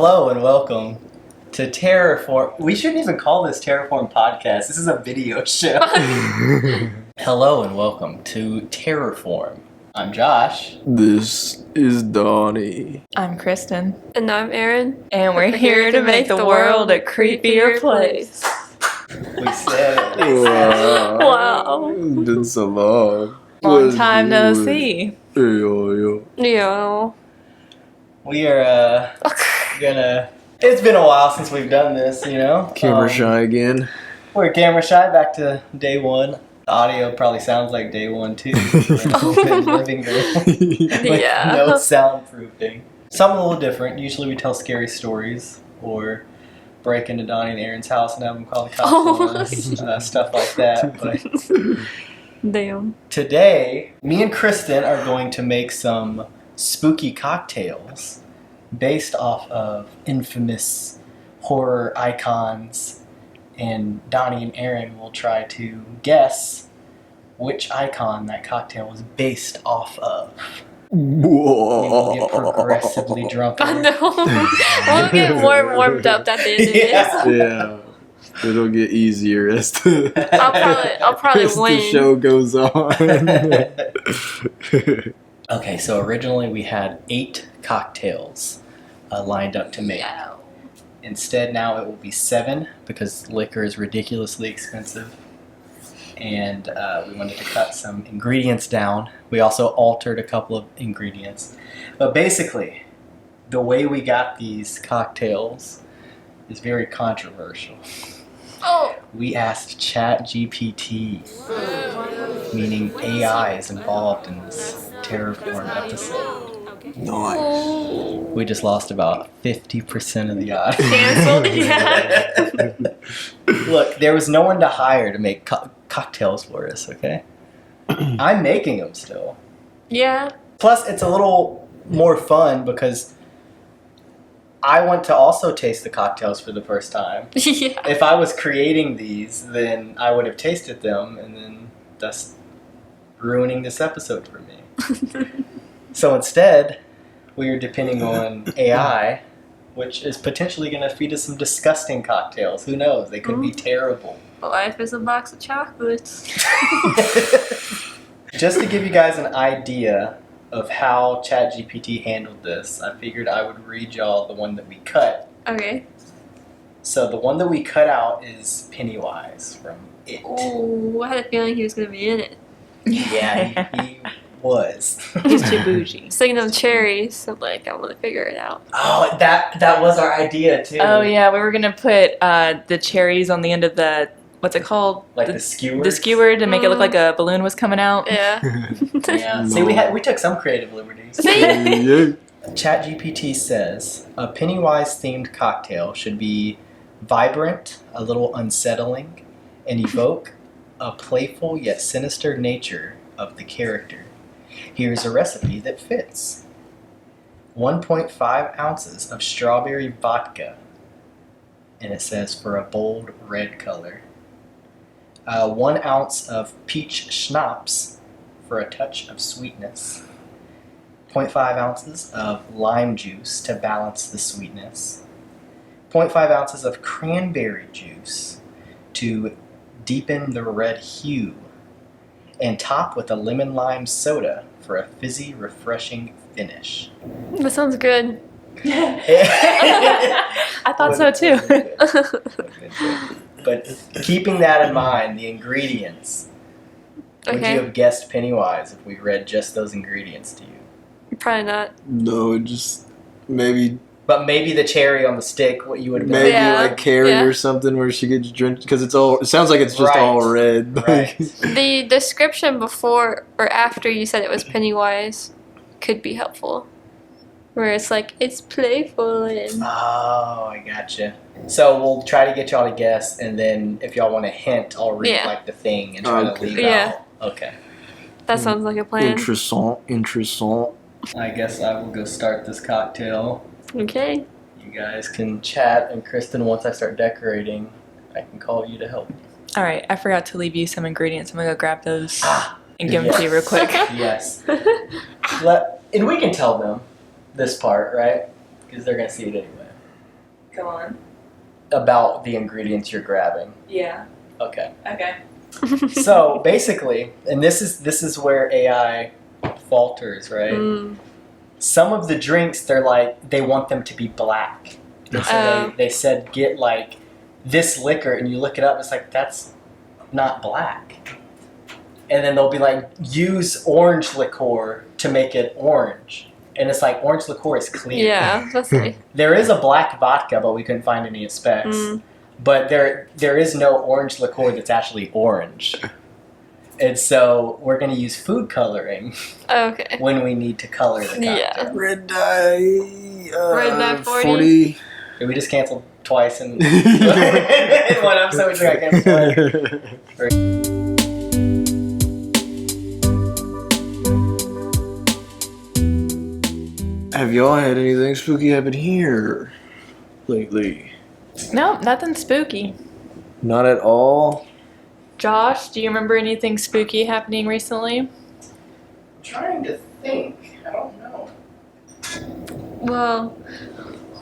Hello and welcome to Terraform. We shouldn't even call this Terraform Podcast. This is a video show. Hello and welcome to Terraform. I'm Josh. This is Donnie. I'm Kristen. And I'm Erin. And we're here to make the world a creepier place. We said it. Wow. It's been so long. Long time no see. Yo. Yeah. We are gonna. It's been a while since we've done this, you know? Camera shy again. We're camera shy back to day one. The audio probably sounds like day one too. We're in the living room. With Yeah. no soundproofing. Something a little different. Usually we tell scary stories or break into Donnie and Aaron's house and have them call the cops on us. Stuff like that. But Damn. today, me and Kristen are going to make some spooky cocktails based off of infamous horror icons, and Donnie and Aaron will try to guess which icon that cocktail was based off of. We'll get progressively drunker. I know. We'll get more warmed up at the end of Yeah. this. Yeah. It'll get easier as the I'll probably as win. the show goes on. Okay, so originally we had 8 cocktails lined up to make. Yeah. Instead, now it will be 7 because liquor is ridiculously expensive. And we wanted to cut some ingredients down. We also altered a couple of ingredients. But basically, the way we got these cocktails is very controversial. Oh. We asked ChatGPT, meaning AI is involved in this Terraform episode. Nice. We just lost about 50% of the audience. Cancelled. Yeah. Look, there was no one to hire to make cocktails for us, okay? I'm making them still. Yeah. Plus, it's a little more fun because I want to also taste the cocktails for the first time. Yeah. If I was creating these, then I would have tasted them, and then that's ruining this episode for me. So instead, we are depending on AI, which is potentially going to feed us some disgusting cocktails. Who knows? They could be terrible. Life is a box of chocolates. Just to give you guys an idea of how ChatGPT handled this, I figured I would read y'all the one that we cut. Okay. So the one that we cut out is Pennywise from It. Oh, I had a feeling he was gonna be in it. Yeah, he was. He's too bougie. Speaking of cherries, so like I want to figure it out. Oh, that was our idea too. Oh yeah, we were gonna put the cherries on the end of the, what's it called? Like the skewer. The skewer to make it look like a balloon was coming out. Yeah. Yeah. No. See, we took some creative liberties. See? Yeah. ChatGPT says a Pennywise themed cocktail should be vibrant, a little unsettling, and evoke a playful yet sinister nature of the character. Here's a recipe that fits. 1.5 ounces of strawberry vodka, and it says for a bold red color. 1 ounce of peach schnapps for a touch of sweetness. 0.5 ounces of lime juice to balance the sweetness. 0.5 ounces of cranberry juice to deepen the red hue. And top with a lemon lime soda for a fizzy, refreshing finish. That sounds good. I thought so too. But keeping that in mind, the ingredients. Would Okay. you have guessed Pennywise if we read just those ingredients to you? Probably not. No, just maybe But maybe the cherry on the stick, what you would have maybe Yeah, like Carrie yeah. or something where she gets drenched because it sounds like it's just Right. all red. Right. The description before or after you said it was Pennywise could be helpful. Where it's like, it's playful and... Oh, I gotcha. So we'll try to get y'all to guess, and then if y'all want a hint, I'll read Yeah. like the thing and try to Okay. leave Yeah. out. Okay. That sounds like a plan. Interessant. I guess I will go start this cocktail. Okay. You guys can chat, and Kristen, once I start decorating, I can call you to help. All right, I forgot to leave you some ingredients. I'm gonna go grab those Ah, and give them to you real quick. yes. And we can tell them this part, right? Because they're going to see it anyway. Go on. about the ingredients you're grabbing. Yeah. Okay. Okay. So basically, and this is where AI falters, right? Mm. Some of the drinks, they want them to be black. And so they said get like this liquor, and you look it up, it's like that's not black. And then they'll be like, use orange liqueur to make it orange. And it's like, orange liqueur is clear. Yeah, that's like, There is a black vodka, but we couldn't find any specs. But there is no orange liqueur that's actually orange. And so we're going to use food coloring okay. when we need to color the cocktail. Yeah. Red dye. Red dye 40. We just canceled twice in, in one episode. We got canceled twice. Have y'all had anything spooky happen here lately? No, nothing spooky. Not at all. Josh, do you remember anything spooky happening recently? I'm trying to think. I don't know. Well,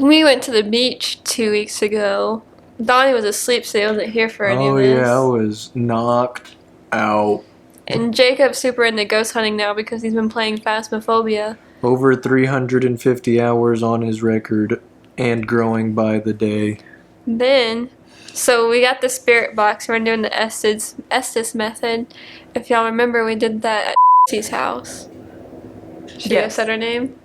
we went to the beach 2 weeks ago. Donnie was asleep, so he wasn't here for any of this. Yeah, I was knocked out. And Jacob's super into ghost hunting now because he's been playing Phasmophobia. Over 350 hours on his record and growing by the day. Then, so we got the spirit box. We're doing the Estes method. If y'all remember, we did that at T's house. Should we have said her name?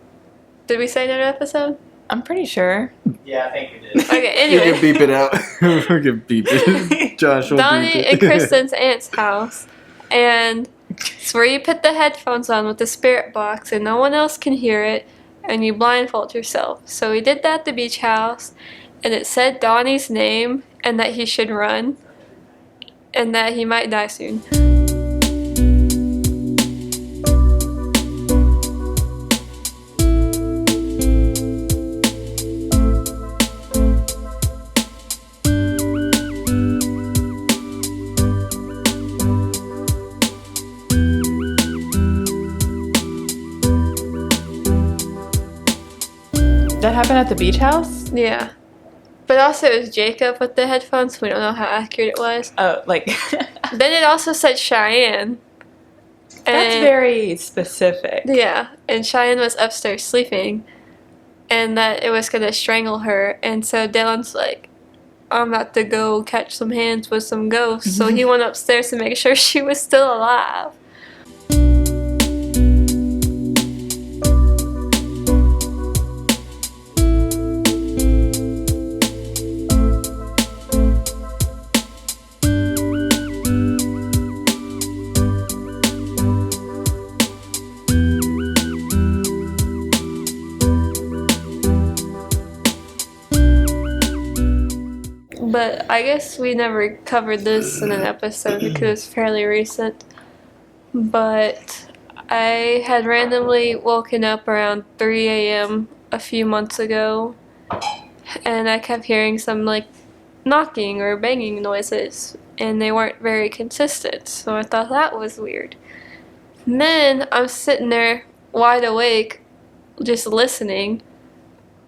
Did we say in an episode? I'm pretty sure. Yeah, I think we did. Okay, You can anyway. beep it out. We can beep it. Josh will Donnie beep and it. Kristen's aunt's house. And it's where you put the headphones on with the spirit box and no one else can hear it and you blindfold yourself. So we did that at the beach house and it said Donnie's name and that he should run and that he might die soon. That happened at the beach house? Yeah. But also it was Jacob with the headphones, so we don't know how accurate it was. Oh, like Then it also said Cheyenne. that's And- very specific. Yeah, and Cheyenne was upstairs sleeping, and that it was gonna strangle her. And so Dylan's like, I'm about to go catch some hands with some ghosts. So he went upstairs to make sure she was still alive. But I guess we never covered this in an episode because it's fairly recent. But I had randomly woken up around 3 a.m. a few months ago. And I kept hearing some like knocking or banging noises. And they weren't very consistent. So I thought that was weird. And then I'm sitting there wide awake, just listening.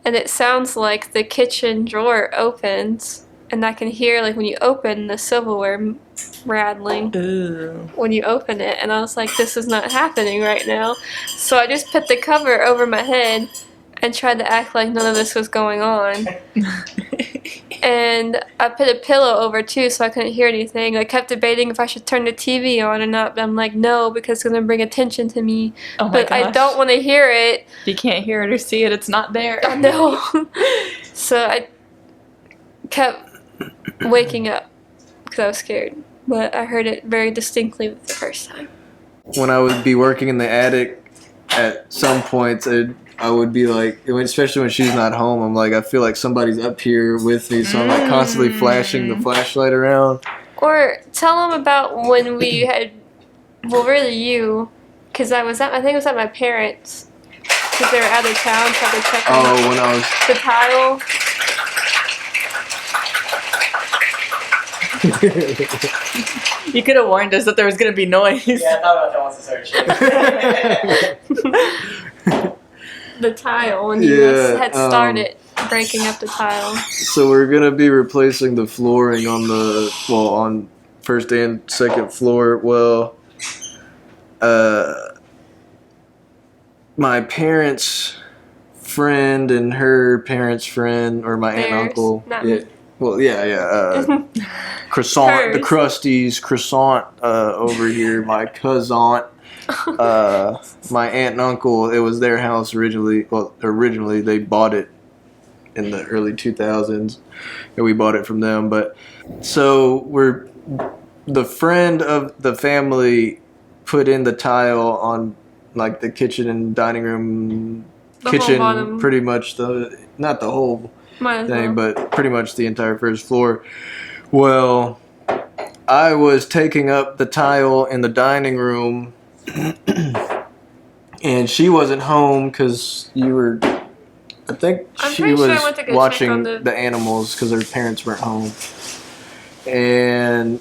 And it sounds like the kitchen drawer opens. And I can hear, like, when you open the silverware rattling Ooh. when you open it. And I was like, this is not happening right now. So I just put the cover over my head and tried to act like none of this was going on. And I put a pillow over, too, so I couldn't hear anything. I kept debating if I should turn the TV on or not. But I'm like, no, because it's going to bring attention to me. Oh my But gosh. I don't want to hear it. If you can't hear it or see it, it's not there. I know. So I kept waking up because I was scared, but I heard it very distinctly the first time. When I would be working in the attic, at some points, I would be like, especially when she's not home, I'm like, I feel like somebody's up here with me, so I'm like constantly flashing the flashlight around. Or tell them about when we had, well, really you, because I think it was at my parents, because they were out of town, so I had to check on Oh, when I was the tile. You could have warned us that there was going to be noise. Yeah, I thought about that once I started. The tile when you Yeah, had started. breaking up the tile. So we're gonna be replacing the flooring on first and second floor. Well, my parents' friend and her parents' friend, or my aunt and Theirs, uncle. not Yeah. me. Well, yeah. Croissant, the Hers. Krusties croissant over here. My cousin, my aunt and uncle. It was their house originally. Well, originally they bought it in the early 2000s, and we bought it from them. But so the friend of the family put in the tile on like the kitchen and dining room, The whole kitchen, bottom. pretty much not the whole Might as thing, well. but pretty much the entire first floor. Well, I was taking up the tile in the dining room, and she wasn't home because I think I'm she pretty was sure I went to go check watching on the animals because her parents weren't home. And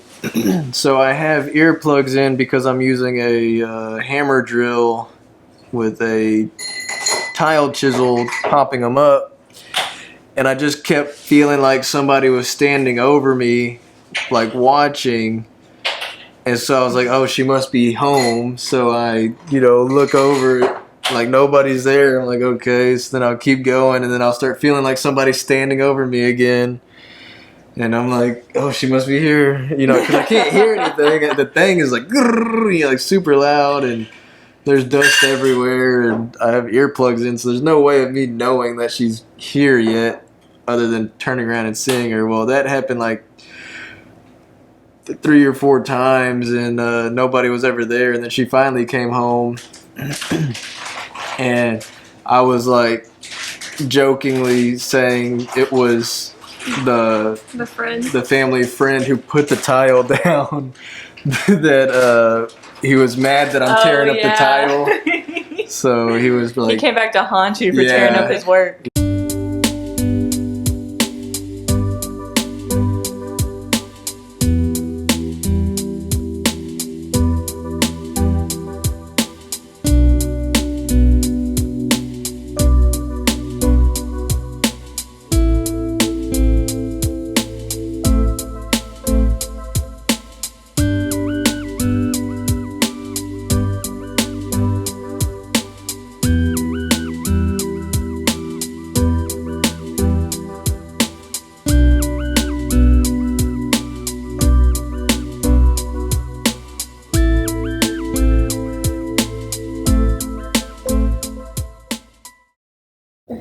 so I have earplugs in because I'm using a hammer drill with a tile chisel, popping them up. And I just kept feeling like somebody was standing over me, like watching. And so I was like, oh, she must be home. So I, look over, like nobody's there. I'm like, okay. So then I'll keep going, and then I'll start feeling like somebody's standing over me again. And I'm like, oh, she must be here, because I can't hear anything. And the thing is like, like super loud, and there's dust everywhere, and I have earplugs in, so there's no way of me knowing that she's here yet, other than turning around and seeing her. Well, that happened like 3 or 4 times, and nobody was ever there. And then she finally came home, and I was like jokingly saying it was the friend. the family friend who put the tile down. That he was mad that I'm tearing up the tile. So he was He like, came back to haunt you for tearing up his work.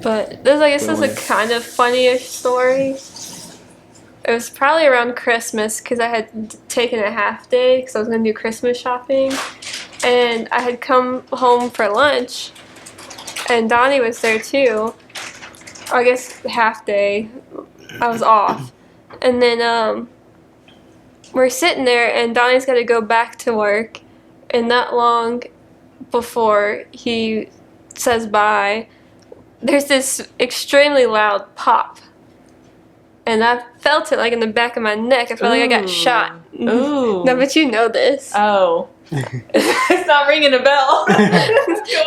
But this is a kind of funny-ish story. It was probably around Christmas because I had taken a half day because I was going to do Christmas shopping. And I had come home for lunch, and Donnie was there too. I guess half day. I was off. And then we're sitting there, and Donnie's got to go back to work. And not long before he says bye, there's this extremely loud pop. And I felt it like in the back of my neck. I felt like I got shot. Ooh. No, but you know this. Oh. It's not ringing a bell. Go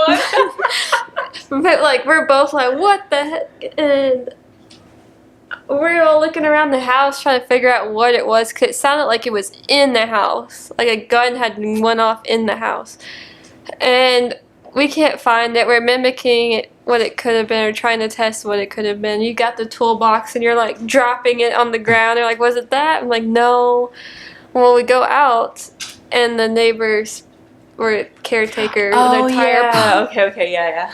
on. But like we're both like, what the heck? And we're all looking around the house trying to figure out what it was because it sounded like it was in the house. Like a gun had went off in the house. And we can't find it. We're mimicking it, what it could have been, or trying to test what it could have been. You got the toolbox and you're like dropping it on the ground. They're like, was it that? I'm like, no. Well, we go out and the neighbors were caretaker. Oh, their tire yeah. Okay, yeah.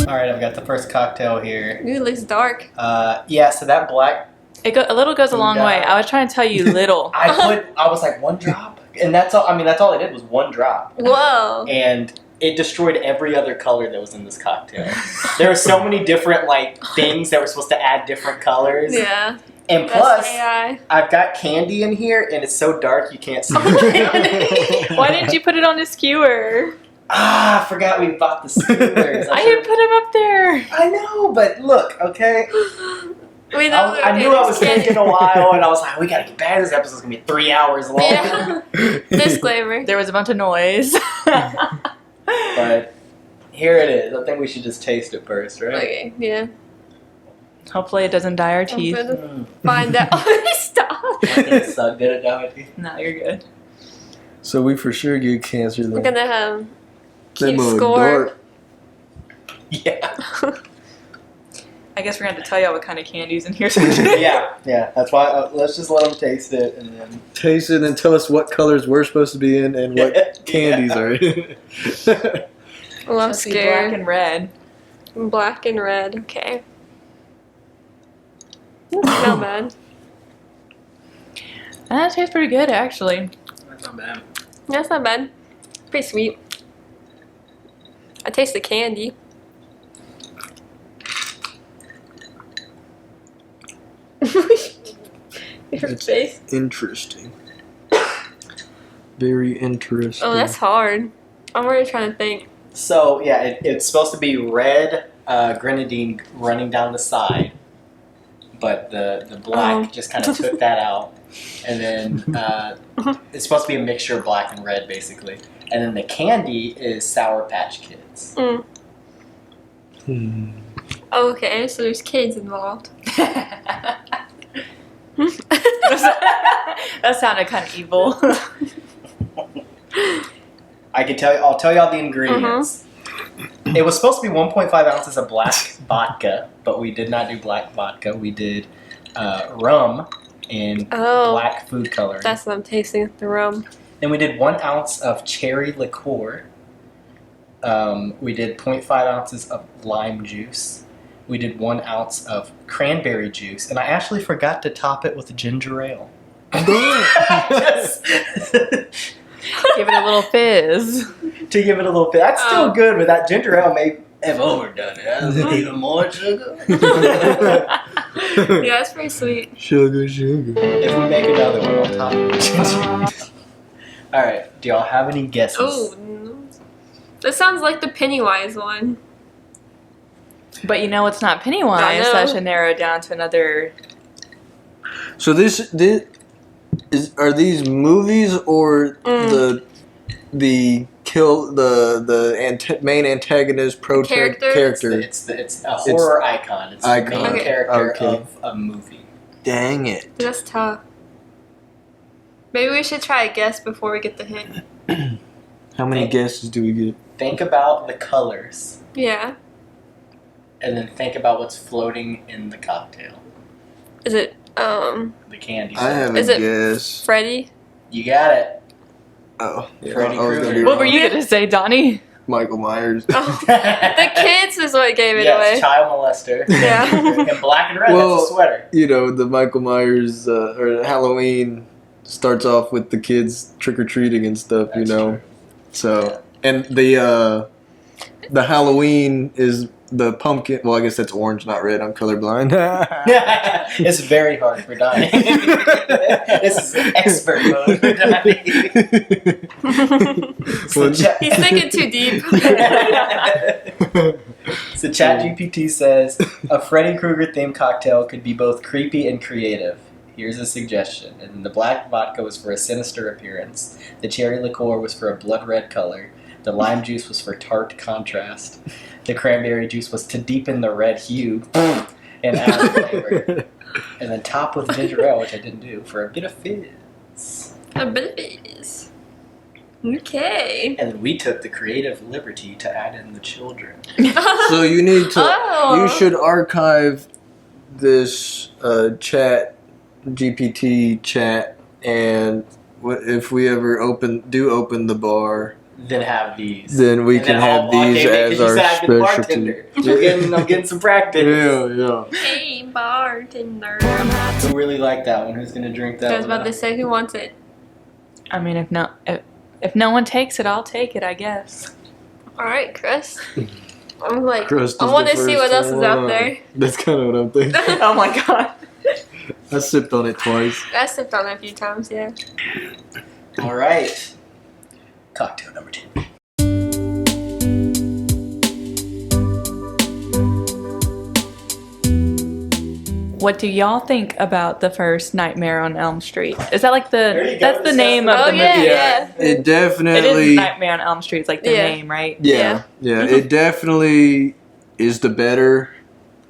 All right, I've got the first cocktail here. Ooh, it looks dark. Yeah, so that black A little goes a long way. I was trying to tell you little. I was like 1 drop, and that's all. I mean, that's all I did was 1 drop, Whoa. and it destroyed every other color that was in this cocktail. There were so many different things that were supposed to add different colors. Yeah. And That's plus, AI. I've got candy in here, and it's so dark you can't see. Why didn't you put it on a skewer? I forgot we bought the skewers. I didn't put him up there. I know, but look, okay. We know we were I knew I was getting taking a while, and I was like, we gotta get back. This episode's gonna be 3 hours long. Yeah. Disclaimer. There was a bunch of noise. But here it is. I think we should just taste it first, right? Okay, yeah. Hopefully it doesn't dye our I'm teeth. gonna find out. Stop. It sucked. Did it down my teeth? No, you're good. So we for sure get cancer We're then. gonna have Them keep mug score. dark. Yeah. I guess we're going to have to tell y'all what kind of candy's in here. Yeah. That's why. Let's just let them taste it, and then Taste it and tell us what colors we're supposed to be in and what candies Yeah. are in. Well, I'm Let's see, scared. black and red. Black and red. Okay. Not bad. That tastes pretty good, actually. That's not bad. That's not bad. Pretty sweet. I taste the candy. Your It's- face. Interesting. Very interesting. Oh, that's hard. I'm already trying to think. So yeah, it's supposed to be red grenadine running down the side, but the black just kind of took that out, and then it's supposed to be a mixture of black and red basically, and then the candy is Sour Patch Kids. Mm. Hmm. Okay, so there's kids involved. That sounded kind of evil. I'll tell y'all the ingredients. It was supposed to be 1.5 ounces of black vodka, but we did not do black vodka. We did rum and Oh, black food coloring. that's what I'm tasting, the rum. Then we did 1 ounce of cherry liqueur. We did 0.5 ounces of lime juice. We did 1 ounce of cranberry juice, and I actually forgot to top it with ginger ale. Just Give it a little fizz. to give it a little bit. That's still Oh. good, but that ginger ale may have overdone it. That's even more sugar. Yeah, it's pretty sweet. Sugar, sugar. If we make another one, on top of ginger. All right. Do y'all have any guesses? Oh, no. That sounds like the Pennywise one. But you know it's not I Pennywise, know. so I should narrow it down to another. So this are these movies or Mm. the kill the main antagonist Character? character? It's a horror icon. It's the Icon. main Okay. character Okay. of a movie. Dang it! That's tough. Maybe we should try a guess before we get the hint. How many Thank- guesses do we get? Think about the colors, Yeah. and then think about what's floating in the cocktail. Is it, The candy. I have a Is it- guess. Freddy? You got it. Oh, yeah, Freddy I was gonna Krueger. be What wrong. were you going to say, Donnie? Michael Myers. Oh, the kids is what gave it yes, away. child molester. Yeah. And black and red. Well, that's a sweater. You know, the Michael Myers or Halloween starts off with the kids trick or treating and stuff. That's you know, true. so and the Halloween is the pumpkin. Well, I guess that's orange, not red. I'm colorblind. It's very hard for Donnie. This is expert mode for Donnie. So Chat- He's thinking too deep. So ChatGPT says a Freddy Krueger themed cocktail could be both creepy and creative. Here's a suggestion. And the black vodka was for a sinister appearance. The cherry liqueur was for a blood red color. The lime juice was for tart contrast. The cranberry juice was to deepen the red hue and add flavor. And then top with ginger ale, which I didn't do, for a bit of fizz. A bit of it is. Okay. And then we took the creative liberty to add in the children. So you need to. Oh. You should archive this chat GPT chat, and if we ever open the bar, Then have these. then we And can then have I'll these game it, as 'cause you our said I'd be the specialty. bartender. I'm getting some practice. Yeah. Hey, bartender. I Who really liked that one? Who's gonna drink that was one? about to say, who wants it? I mean, if no one takes it, I'll take it, I guess. Alright, Chris. I'm like, Crust I is want the to see first what else is out one. there. That's kind of what I'm thinking. Oh my god. I sipped on it twice. I sipped on it a few times, yeah. All right. Cocktail number 2. what do y'all think about the first Nightmare on Elm Street? Is that like that's the name of Oh, the movie? yeah, Yeah, it It definitely. is Nightmare on Elm Street. It's like the Yeah. name, right? Yeah, it definitely is the better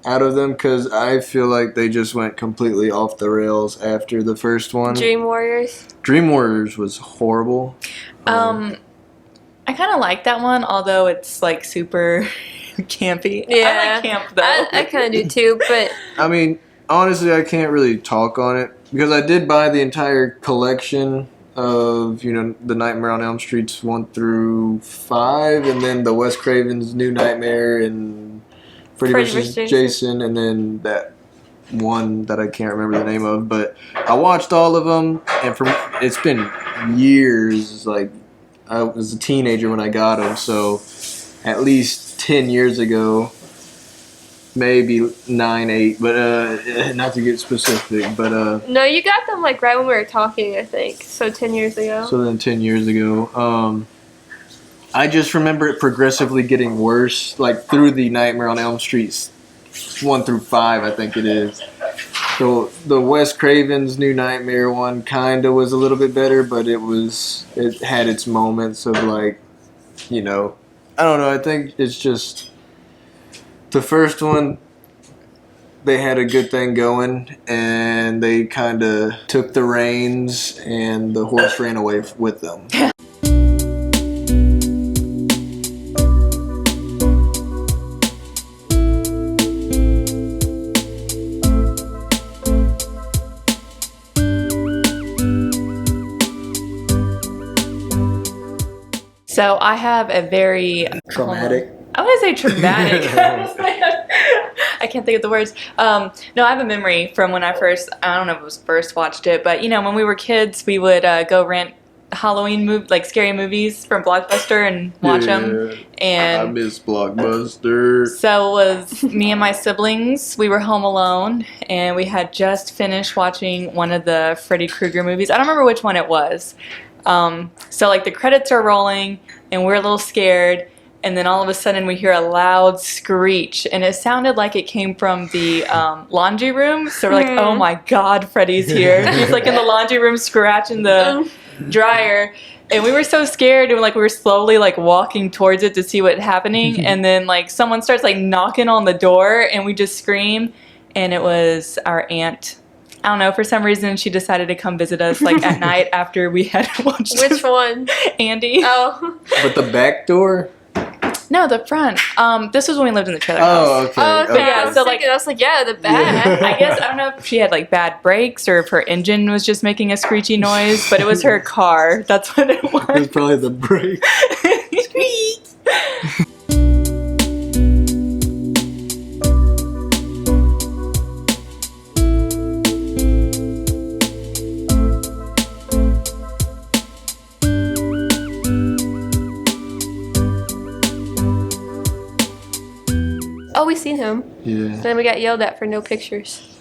out of them because I feel like they just went completely off the rails after the first one. Dream Warriors. Dream Warriors was horrible. I kind of like that one, although it's like super campy. I Yeah. like camp though. I kind of do too, but I mean, honestly, I can't really talk on it because I did buy the entire collection of the Nightmare on Elm Streets 1 through 5, and then the Wes Craven's New Nightmare and Freddy vs. Jason, and then that one that I can't remember the name of. But I watched all of them, and it's been years. Like I was a teenager when I got them, so at least 10 years ago. Maybe 9, 8, but not to get specific, but no, you got them like right when we were talking, I think. So 10 years ago. so then 10 years ago, I just remember it progressively getting worse, like through the Nightmare on Elm Street 1 through 5, I think it is. So the Wes Craven's New Nightmare one kinda was a little bit better, but it had its moments of like, I don't know. I think it's just. The first one, they had a good thing going, and they kind of took the reins, and the horse ran away with them. So I have a very Traumatic. I want to say traumatic. I can't think of the words. No, I have a memory from when I don't know if it was first watched it, but when we were kids, we would go rent Halloween scary movies from Blockbuster and watch them. And I miss Blockbuster. so it was me and my siblings. We were home alone, and we had just finished watching one of the Freddy Krueger movies. I don't remember which one it was. So like the credits are rolling, and we're a little scared. And then all of a sudden we hear a loud screech, and it sounded like it came from the laundry room. So we're like, oh my God, Freddy's here. He's like in the laundry room scratching the dryer. And we were so scared, and we were slowly walking towards it to see what's happening. And then someone starts knocking on the door, and we just scream. And it was our aunt. I don't know, for some reason she decided to come visit us at night after we had watched Which one? Andy. Oh. But the back door? No, the front. This was when we lived in the trailer house. Oh, okay. Oh, okay. Yeah, I was so, thinking, I was like, yeah, the back. I guess, I don't know if she had bad brakes or if her engine was just making a screechy noise, but it was her car. That's what it It was was. probably the brake. Oh, we seen him. Yeah. Then we got yelled at for no pictures.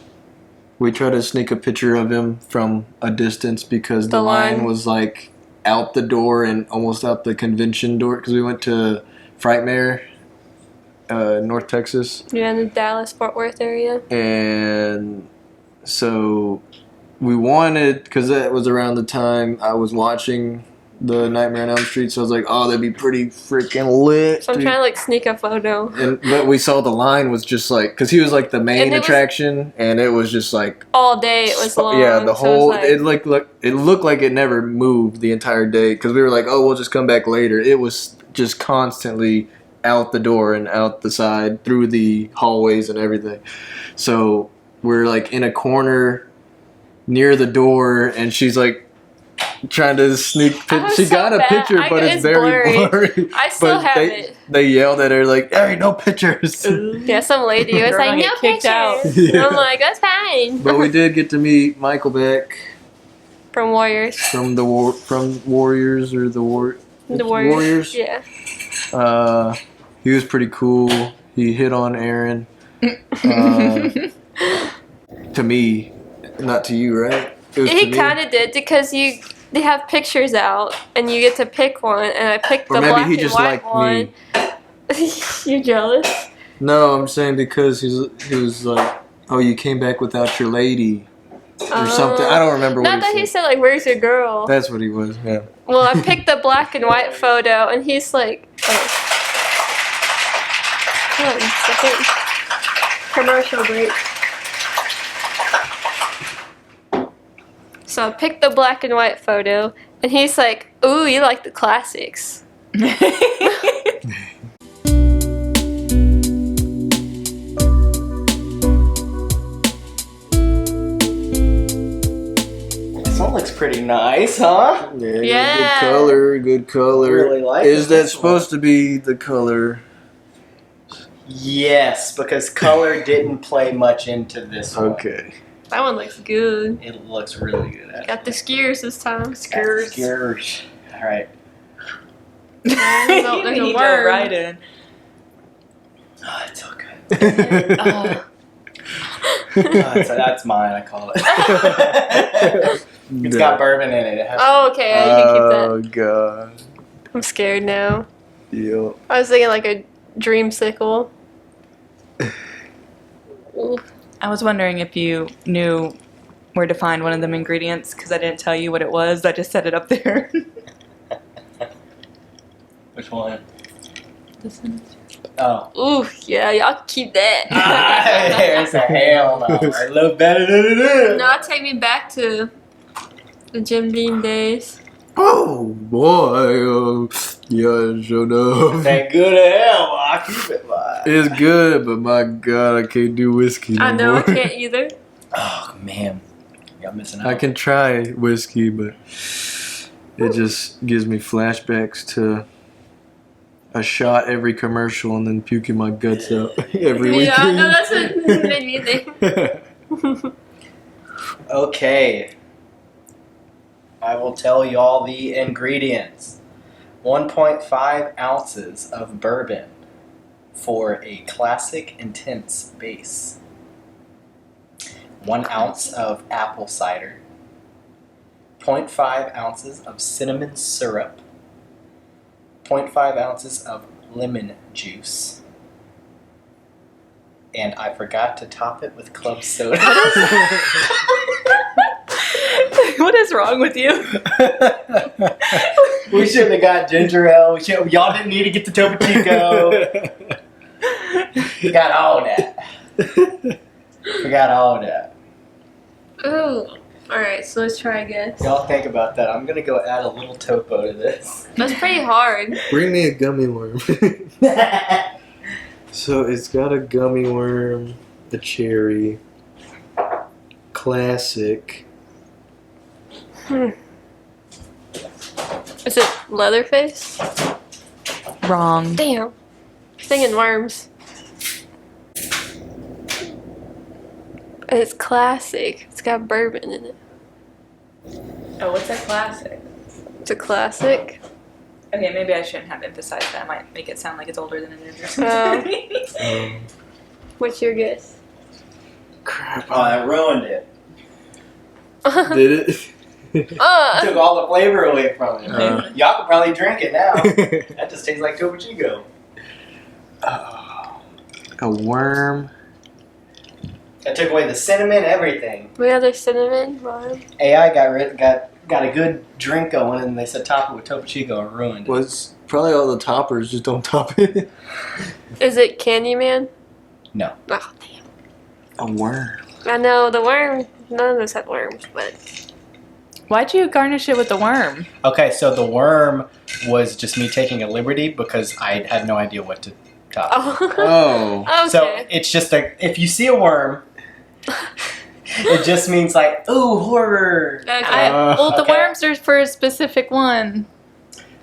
We tried to sneak a picture of him from a distance because the line was out the door and almost out the convention door because we went to Frightmare, North Texas. Yeah, in the Dallas Fort Worth area. And so we wanted, because that was around the time I was watching the Nightmare on Elm Street, so I was like, oh, that'd be pretty freaking lit. So I'm trying to sneak a photo. But we saw the line was just because he was the main attraction, and it was just All day it was long. yeah, the whole so it looked like it never moved the entire day because we were like, oh, we'll just come back later. It was just constantly out the door and out the side through the hallways and everything. So we're in a corner near the door, and she's trying to sneak. She got a picture, but it's very blurry. I still have it. They yelled at her "Hey, no pictures!" Yeah, some lady was Girl, like, don't no get kicked out. pictures. Yeah. I'm like, that's fine. But we did get to meet Michael Beck From Warriors. from Warriors or the Warriors. Yeah. He was pretty cool. He hit on Aaron. To me, not to you, right? It was to He me. kind of did because they have pictures out and you get to pick one, and I picked Or the maybe black he and just white liked one. me. You jealous? No, I'm saying because he Oh, you came back without your lady or something. I don't remember what Not that he he said. said like, "Where's your girl?" That's what he was. Yeah. Well, I picked the black and white photo, and he's like, oh. Hold on a second. Commercial break. So I picked the black and white photo, and he's like, "Ooh, you like the classics." This one looks pretty nice, huh? Yeah. Yeah. Good color. Good color. Really like Is that this supposed to be the color? Yes, because color didn't play much into this one. Okay. That one looks good. It looks really good. Actually. Got the skiers this time. Skiers. All right. There's a You dove worm. Oh, right in. it's so good. It's That's mine. I call it. It's got bourbon in it. It has Oh, okay. You can keep that. Oh god. I'm scared now. Yep. I was thinking like a dreamsicle. Ooh. I was wondering if you knew where to find one of them ingredients because I didn't tell you what it was. I just set it up there. Which one? This one. Oh. Ooh, yeah, y'all can keep that. There's a hell no. I love better than it is. No, take me back to the Jim Beam days. Oh boy. Yeah, sure enough. That good as hell. I keep it live. It's good, but my god, I can't do whiskey no I know I more. can't either. Oh man, y'all missing out. I can try whiskey, but it just gives me flashbacks to a shot every commercial and then puking my guts out every Yeah, weekend. no, that's what made me think. Okay. I will tell y'all the ingredients. 1.5 ounces of bourbon for a classic intense base. 1 ounce of apple cider. 0.5 ounces of cinnamon syrup. 0.5 ounces of lemon juice. And I forgot to top it with club soda. What is wrong with you? We shouldn't have got ginger ale. Y'all didn't need to get the Topo Chico. We got all that. We got all that. Ooh. Alright, so let's try again. Y'all think about that. I'm gonna go add a little topo to this. That's pretty hard. Bring me a gummy worm. So it's got a gummy worm, a cherry, classic. Is it Leatherface? Wrong. Damn. Thinking worms. It's classic. It's got bourbon in it. Oh, what's that classic? It's a classic. Okay, maybe I shouldn't have emphasized that. I might make it sound like it's older than it is or something. What's your guess? Crap. Oh, I ruined it. Did it? Took all the flavor away from it. Uh. Y'all could probably drink it now. That just tastes like Topo Chico. Oh, a worm. I took away the cinnamon, everything. We have the cinnamon lime. AI got a good drink going, and they said top it with Topo Chico and ruined it. Was probably all the toppers, just don't top it. Is it Candyman? No. Oh, damn. A worm. I know, the worm. None of us had worms, but. Why'd you garnish it with the worm? Okay, so the worm was just me taking a liberty because I had no idea what to top. Oh. Oh. Okay. So it's just if you see a worm, it just means like, ooh, horror. Okay. Well, the Okay. worms are for a specific one.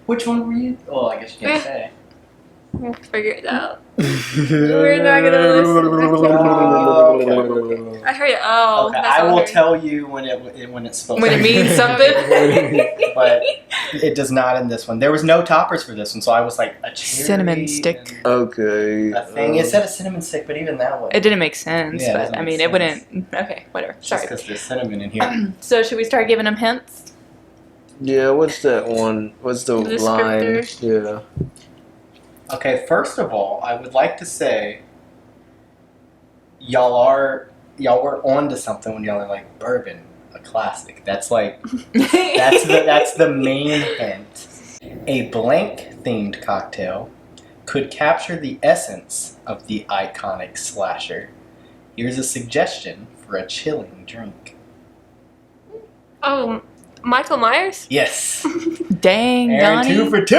Which one were you? Oh, I guess you can't say. We'll figure it out. We're not gonna listen. Okay. I heard it. Oh, Okay, that's I all will heard. tell you when it's supposed When to. it means something. But it does not in this one. There was no toppers for this one, so I was like a cherry Cinnamon stick. and Okay. A thing. It said a cinnamon stick, but even that one. It didn't make sense, Yeah, it but doesn't I make mean, it sense. wouldn't. Okay, whatever. Just Sorry. because there's cinnamon in here. So, should we start giving them hints? Yeah, what's that one? What's the line? Descriptor. Yeah. Okay, first of all, I would like to say y'all are y'all were on to something when y'all are like bourbon, a classic. That's like that's the main hint. A blank themed cocktail could capture the essence of the iconic slasher. Here's a suggestion for a chilling drink. Oh, Michael Myers? Yes. Dang, Aaron, Donnie. 2 for 2.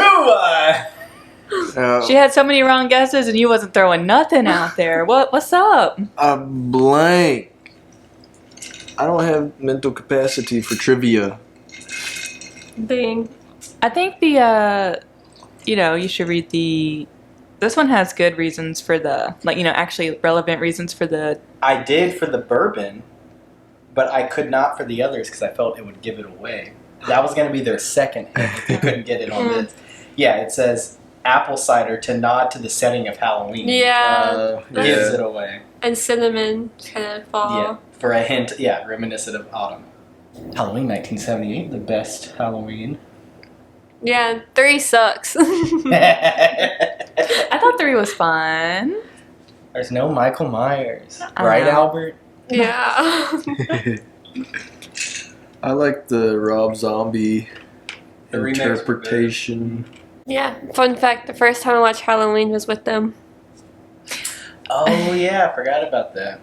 She had so many wrong guesses, and you wasn't throwing nothing out there. What's up? A blank. I don't have mental capacity for trivia. Dang. I think the you should read the. This one has good reasons for the actually relevant reasons for the. I did for the bourbon, but I could not for the others because I felt it would give it away. That was going to be their second hint if they couldn't get it on this. Yeah, it says apple cider to nod to the setting of Halloween. Yeah. Gives it away. And cinnamon kind of fall. Yeah, for a hint, reminiscent of autumn. Halloween 1978, the best Halloween. Yeah, 3 sucks. I thought 3 was fun. There's no Michael Myers. I Right, know. Albert? Yeah. I like the Rob Zombie The remakes were good. interpretation. Yeah. Fun fact, the first time I watched Halloween was with them. Oh, yeah, I forgot about that.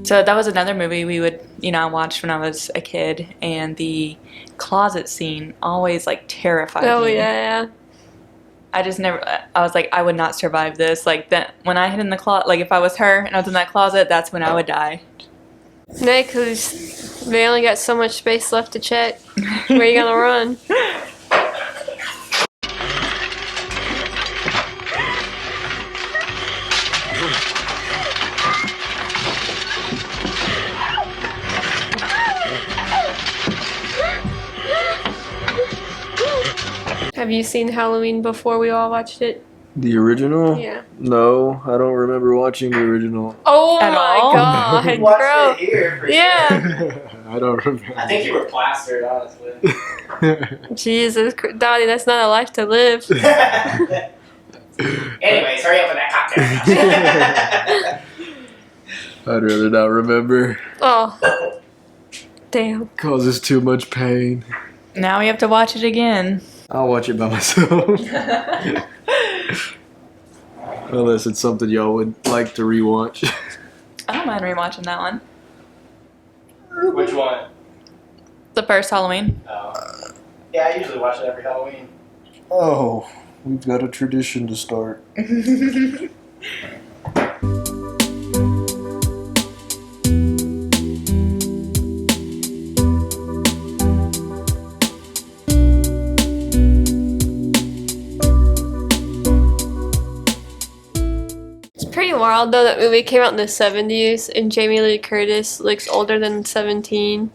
So that was another movie we would, watch when I was a kid, and the closet scene always terrified me. Oh, yeah. I just never. I was like, I would not survive this. Like that when I hid in the closet. Like if I was her and I was in that closet, that's when I would die. No, because they only got so much space left to check. Where you gonna run? Have you seen Halloween before we all watched it? The original? Yeah. No, I don't remember watching the original. Oh At my all? god, Watched bro. it here for Yeah. sure. I don't remember. I think you were plastered, honestly. Jesus, Dottie, that's not a life to live. Anyways, hurry up with that cocktail. I'd rather not remember. Oh. Damn. Causes too much pain. Now we have to watch it again. I'll watch it by myself. Unless it's something y'all would like to rewatch. I don't mind rewatching that one. Which one? The first Halloween. Oh. Yeah, I usually watch it every Halloween. Oh, we've got a tradition to start. It's pretty wild though that movie came out in the 70s and Jamie Lee Curtis looks older than 17.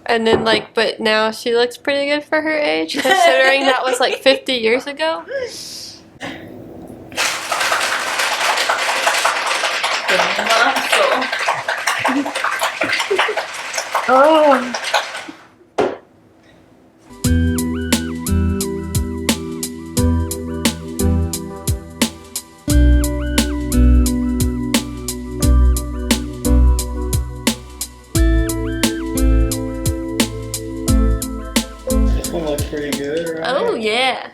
And then but now she looks pretty good for her age, considering that was 50 years ago. Oh. This one looks pretty good, right? Oh yeah.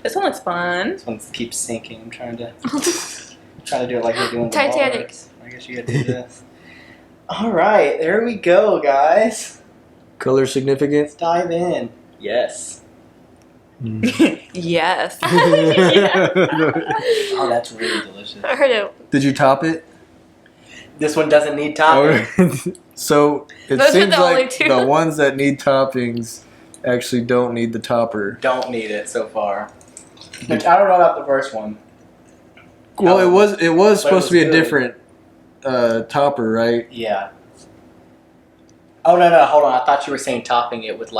This one looks fun. This one keeps sinking. I'm trying to do it like we're doing the Titanic. bars. I guess you gotta do this. All right, there we go, guys. Color significant? Let's dive in. Yes. Yes. Oh, that's really delicious. I heard it. Did you top it? This one doesn't need topping. So it Those are seems the only like two. the ones that need toppings actually don't need the topper. Don't need it so far. Which I don't know about the first one. Well, it was supposed was to be good. a different topper, right? Yeah. Oh no, hold on. I thought you were saying topping it with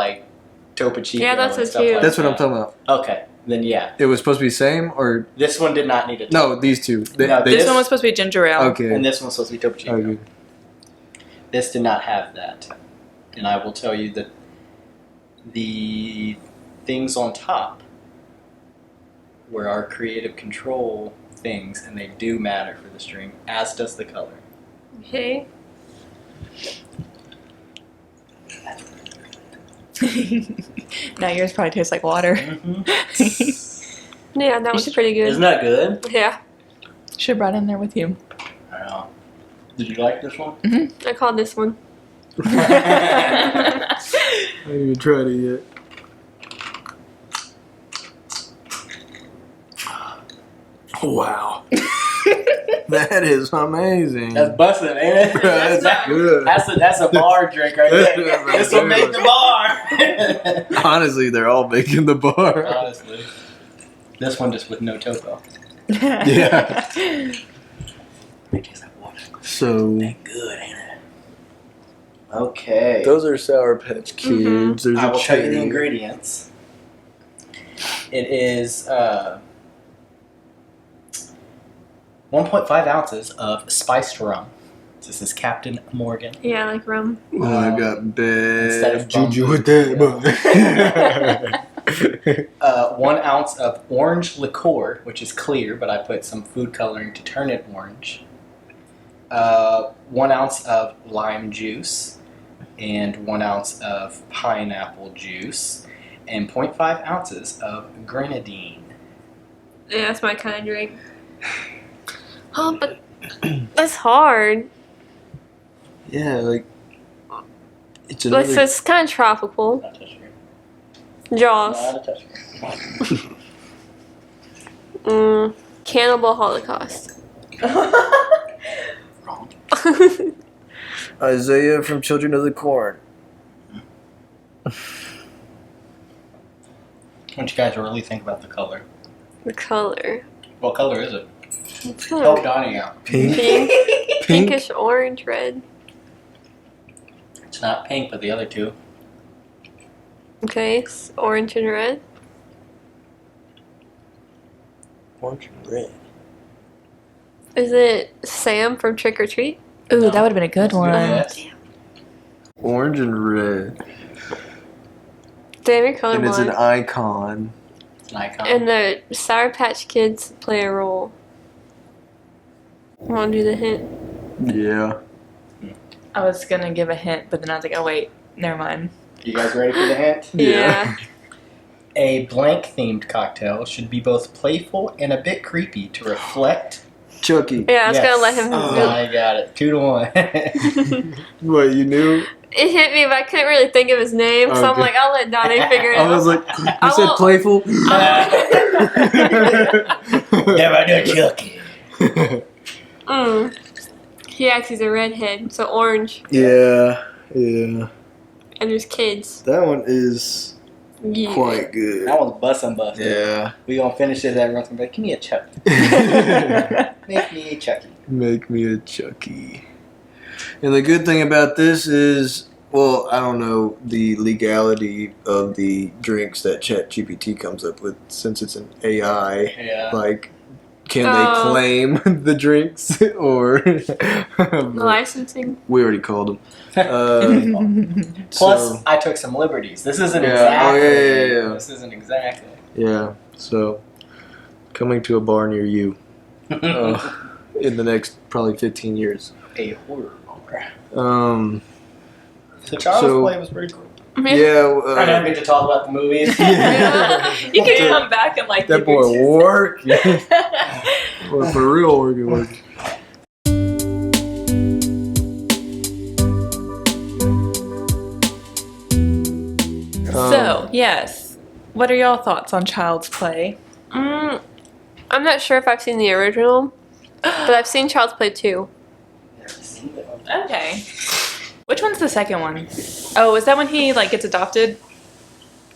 Topo Chico. Yeah, that's and what stuff you- like That's what I'm that. talking about. Okay, then yeah. It was supposed to be same or This one did not need a no? These two. No, This one was supposed to be ginger ale. okay. And this one's supposed to be Topo Chico. Okay. This did not have that. And I will tell you that the things on top were our creative control things, and they do matter for the string, as does the color. Okay. Now yours probably tastes like water. Yeah, that was pretty good. Isn't that good? Yeah, Should have brought it in there with you. I know. Did you like this one? I called this one. I haven't even tried it yet. Wow. That is amazing. That's busting, ain't it? That's good. That's a bar drink right there. This will make the bar. Honestly, they're all making the bar. Honestly. This one just with no topo. Yeah. It tastes like water. So Ain't good, ain't it? Okay. those are Sour Patch Kids. There's I a will tell you the cherry. ingredients. It is 1.5 ounces of spiced rum. This is Captain Morgan. Yeah, I like rum. Oh, I got Instead bad of juju bumper. with that. 1 ounce of orange liqueur, which is clear, but I put some food coloring to turn it orange. 1 ounce of lime juice, and 1 ounce of pineapple juice, and 0.5 ounces of grenadine. Yeah, that's my kind of drink. Oh, but that's hard. Yeah, like it's Like, so another. it's kind of tropical. Not a touch here. Jaws. Not a touch here. Cannibal Holocaust. Wrong. Isaiah from Children of the Corn. What you guys really think about the color? The color. What color is it? It's Help kind of Donnie out. Pink. pink, Pink. pinkish orange, red. It's not pink, but the other two. Okay, it's orange and red. Orange and red. Is it Sam from Trick or Treat? Ooh, No. that would have been a good one. Yes. Orange and red. Damn, your color And it's an blind. icon. It's an icon. And the Sour Patch Kids play a role. Want to do the hint? Yeah. I was gonna give a hint, but then I was like, oh wait, never mind. You guys ready for the hint? Yeah. A blank themed cocktail should be both playful and a bit creepy to reflect. Chucky. Yeah, I was gonna let Yes. him. Oh. I got it. 2-1. What, you knew? It hit me, but I couldn't really think of his name, so I'm Okay. like, I'll let Donnie figure it I out. was like, I you said won't- playful? Never do Chucky. He acts as a redhead, so orange, Yeah, yeah. and there's kids. That one is Yeah. quite good. That one's bustin' bustin'. Yeah. We gonna finish this. Everyone's gonna be like, give me a Chucky. Make me a Chucky. Make me a Chucky. And the good thing about this is, well, I don't know the legality of the drinks that ChatGPT comes up with since it's an AI. Yeah. Like, can Oh. they claim the drinks or Licensing. we already called them. Plus, so, I took some liberties. This isn't Yeah. exactly. Oh, yeah. This isn't exactly. yeah. So coming to a bar near you in the next probably 15 years. A horror bar. The Child's So- Play was pretty cool. Yeah. I don't get to talk about the movies. Yeah. You can come back and like That give your boy two work. cents. Or for real work. So yes, what are y'all thoughts on Child's Play? I'm not sure if I've seen the original, but I've seen Child's Play 2. Okay. Which one's the second one? Oh, is that when he like gets adopted?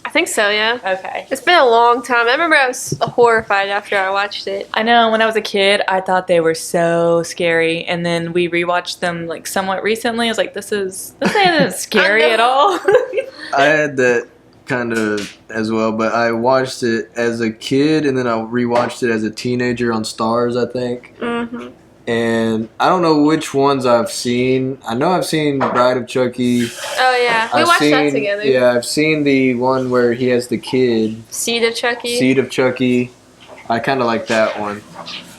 I think so, yeah. Okay. It's been a long time. I remember I was horrified after I watched it. I know when I was a kid, I thought they were so scary, and then we rewatched them like somewhat recently. I was like, this isn't scary at all. I had that kind of as well, but I watched it as a kid and then I rewatched it as a teenager on Stars, I think. Mm-hmm. And I don't know which ones I've seen. I know I've seen Bride of Chucky. Oh, yeah. We I've watched that seen- together. Yeah, I've seen the one where he has the kid, Seed of Chucky. Seed of Chucky. I kind of like that one.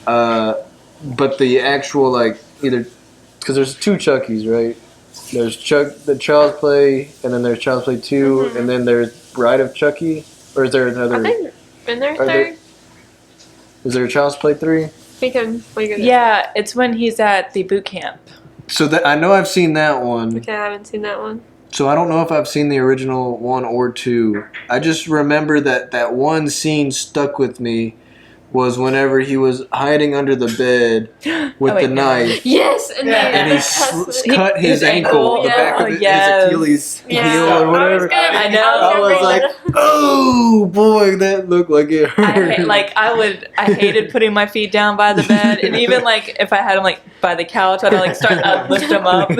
But the actual like either because there's two Chuckies, right? There's the Child's Play, and then there's Child's Play 2, and then there's Bride of Chucky, or is there another? I think in their Are third. Is there a Child's Play 3? We can. Yeah, it's when he's at the boot camp. So that I know I've seen that one. Okay, I haven't seen that one. So I don't know if I've seen the original 1 or 2. I just remember that one scene stuck with me was whenever he was hiding under the bed with the knife. Yes, and And he cut his ankle, the back of his Achilles heel or whatever. I know. I was like, oh boy, that looked like it hurt. I hated putting my feet down by the bed, and even like if I had them like by the couch, I'd like start to lift them up.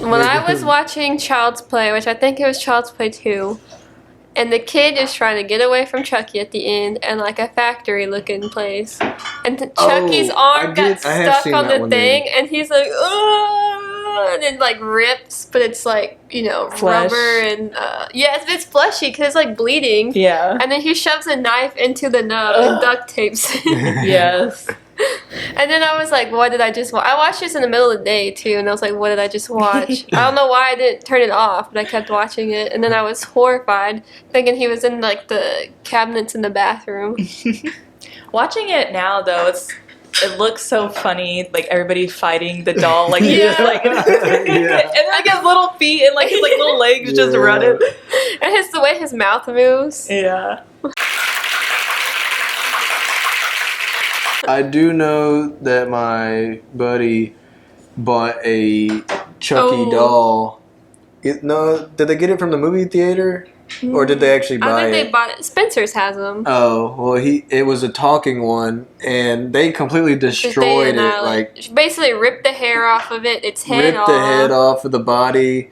When I was watching Child's Play, which I think it was Child's Play 2, and the kid is trying to get away from Chucky at the end, and like a factory looking place, and Chucky's arm got stuck on the thing, and he's like, oh, and it like rips, but it's like, you know, Flesh. rubber and it's fleshy because it's like bleeding. Yeah. And then he shoves a knife into the nub and duct tapes it. Yes. And then I was like, what did I just watch? I watched this in the middle of the day, too, and I was like, what did I just watch? I don't know why I didn't turn it off, but I kept watching it. And then I was horrified, thinking he was in, like, the cabinets in the bathroom. Watching it now, though, it looks so funny, like everybody fighting the doll, like Yeah. like, and like his little feet and like his like little legs just running. And the way his mouth moves. Yeah. I do know that my buddy bought a Chucky doll. Did they get it from the movie theater, or did they actually buy I think it? they bought it. Spencer's has them. Oh well, it was a talking one, and they completely destroyed it. Like basically ripped the hair off of it, its head ripped off. the head off of the body,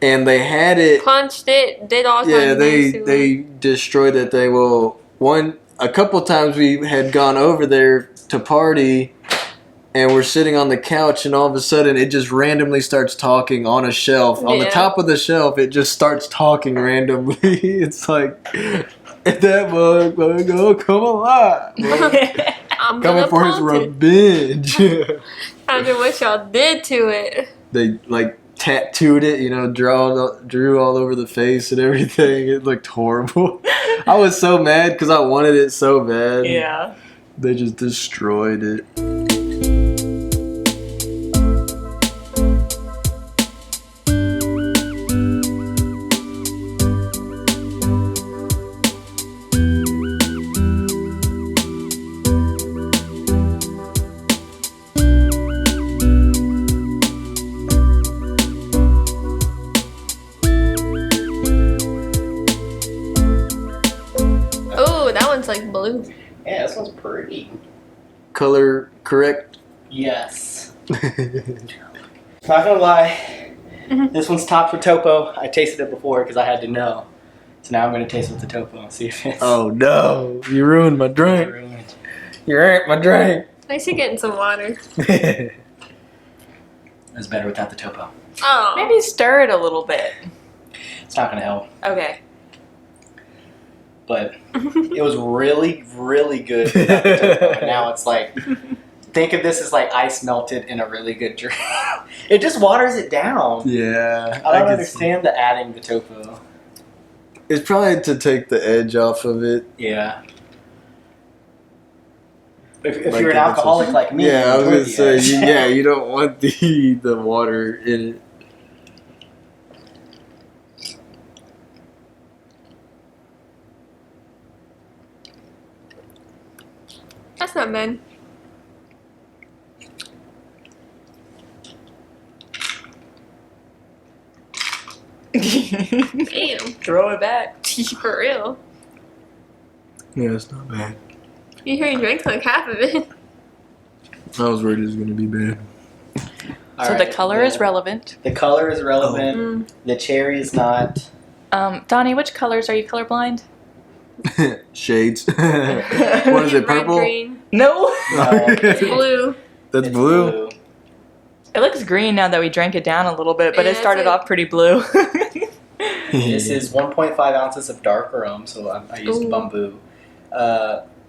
and they had it. Punched it, did all kinds Yeah, of things to they it. destroyed that thing. Well, a couple times we had gone over there to party, and we're sitting on the couch, and all of a sudden it just randomly starts talking on a shelf. On the Yeah. top of the shelf, it just starts talking randomly. It's like, that mug, oh, come alive. I'm Coming gonna for his punch it. revenge. After what y'all did to it. They like tattooed it, drew all over the face and everything. It looked horrible. I was so mad because I wanted it so bad. Yeah. They just destroyed it. Oh, that one's like blue. Yeah, this one's pretty. Color correct? Yes. Not gonna lie, this one's topped with topo. I tasted it before because I had to know. So now I'm gonna taste with the topo and see if it's Oh no, you ruined my drink. ruined. You ruined my drink. I should get in some water. It's better without the topo. Oh. Maybe stir it a little bit. It's not gonna help. Okay. But it was really, really good without the topo. And now it's like, think of this as like ice melted in a really good drink. It just waters it down. Yeah. I don't can understand the adding the topo. see. It's probably to take the edge off of it. Yeah. If Like you're an if it's alcoholic like me, Yeah, I was you gonna enjoy the say, edge. you don't want the water in it. That's not bad. Damn. Throw it back. For real. Yeah, it's not bad. You hear you drank like half of it. I was worried it was gonna be bad. All So right, the color is relevant. The color is relevant. Mm. The cherry is not. Donnie, which colors are you colorblind? Shades. What is it? Red, Purple. green. No. It's blue. That's It's blue. It looks green now that we drank it down a little bit, but Yeah, it started it's like- off pretty blue. This is 1.5 ounces of dark rum, so I used Ooh. bamboo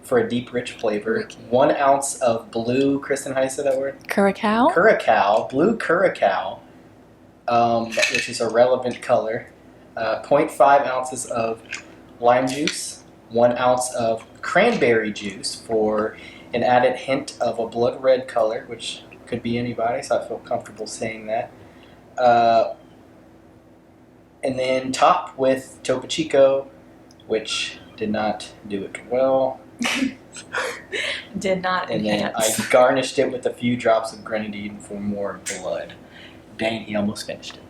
for a deep, rich flavor. Okay. 1 ounce of blue, Kristen, how do you say that word? Curacao? Curacao, blue curacao, which is a relevant color. 0.5 ounces of lime juice. 1 ounce of cranberry juice for an added hint of a blood red color, which could be anybody, so I feel comfortable saying that. And then top with Topo Chico, which did not do it well. Did not And then enhance. I garnished it with a few drops of grenadine for more blood. Dang, he almost finished it.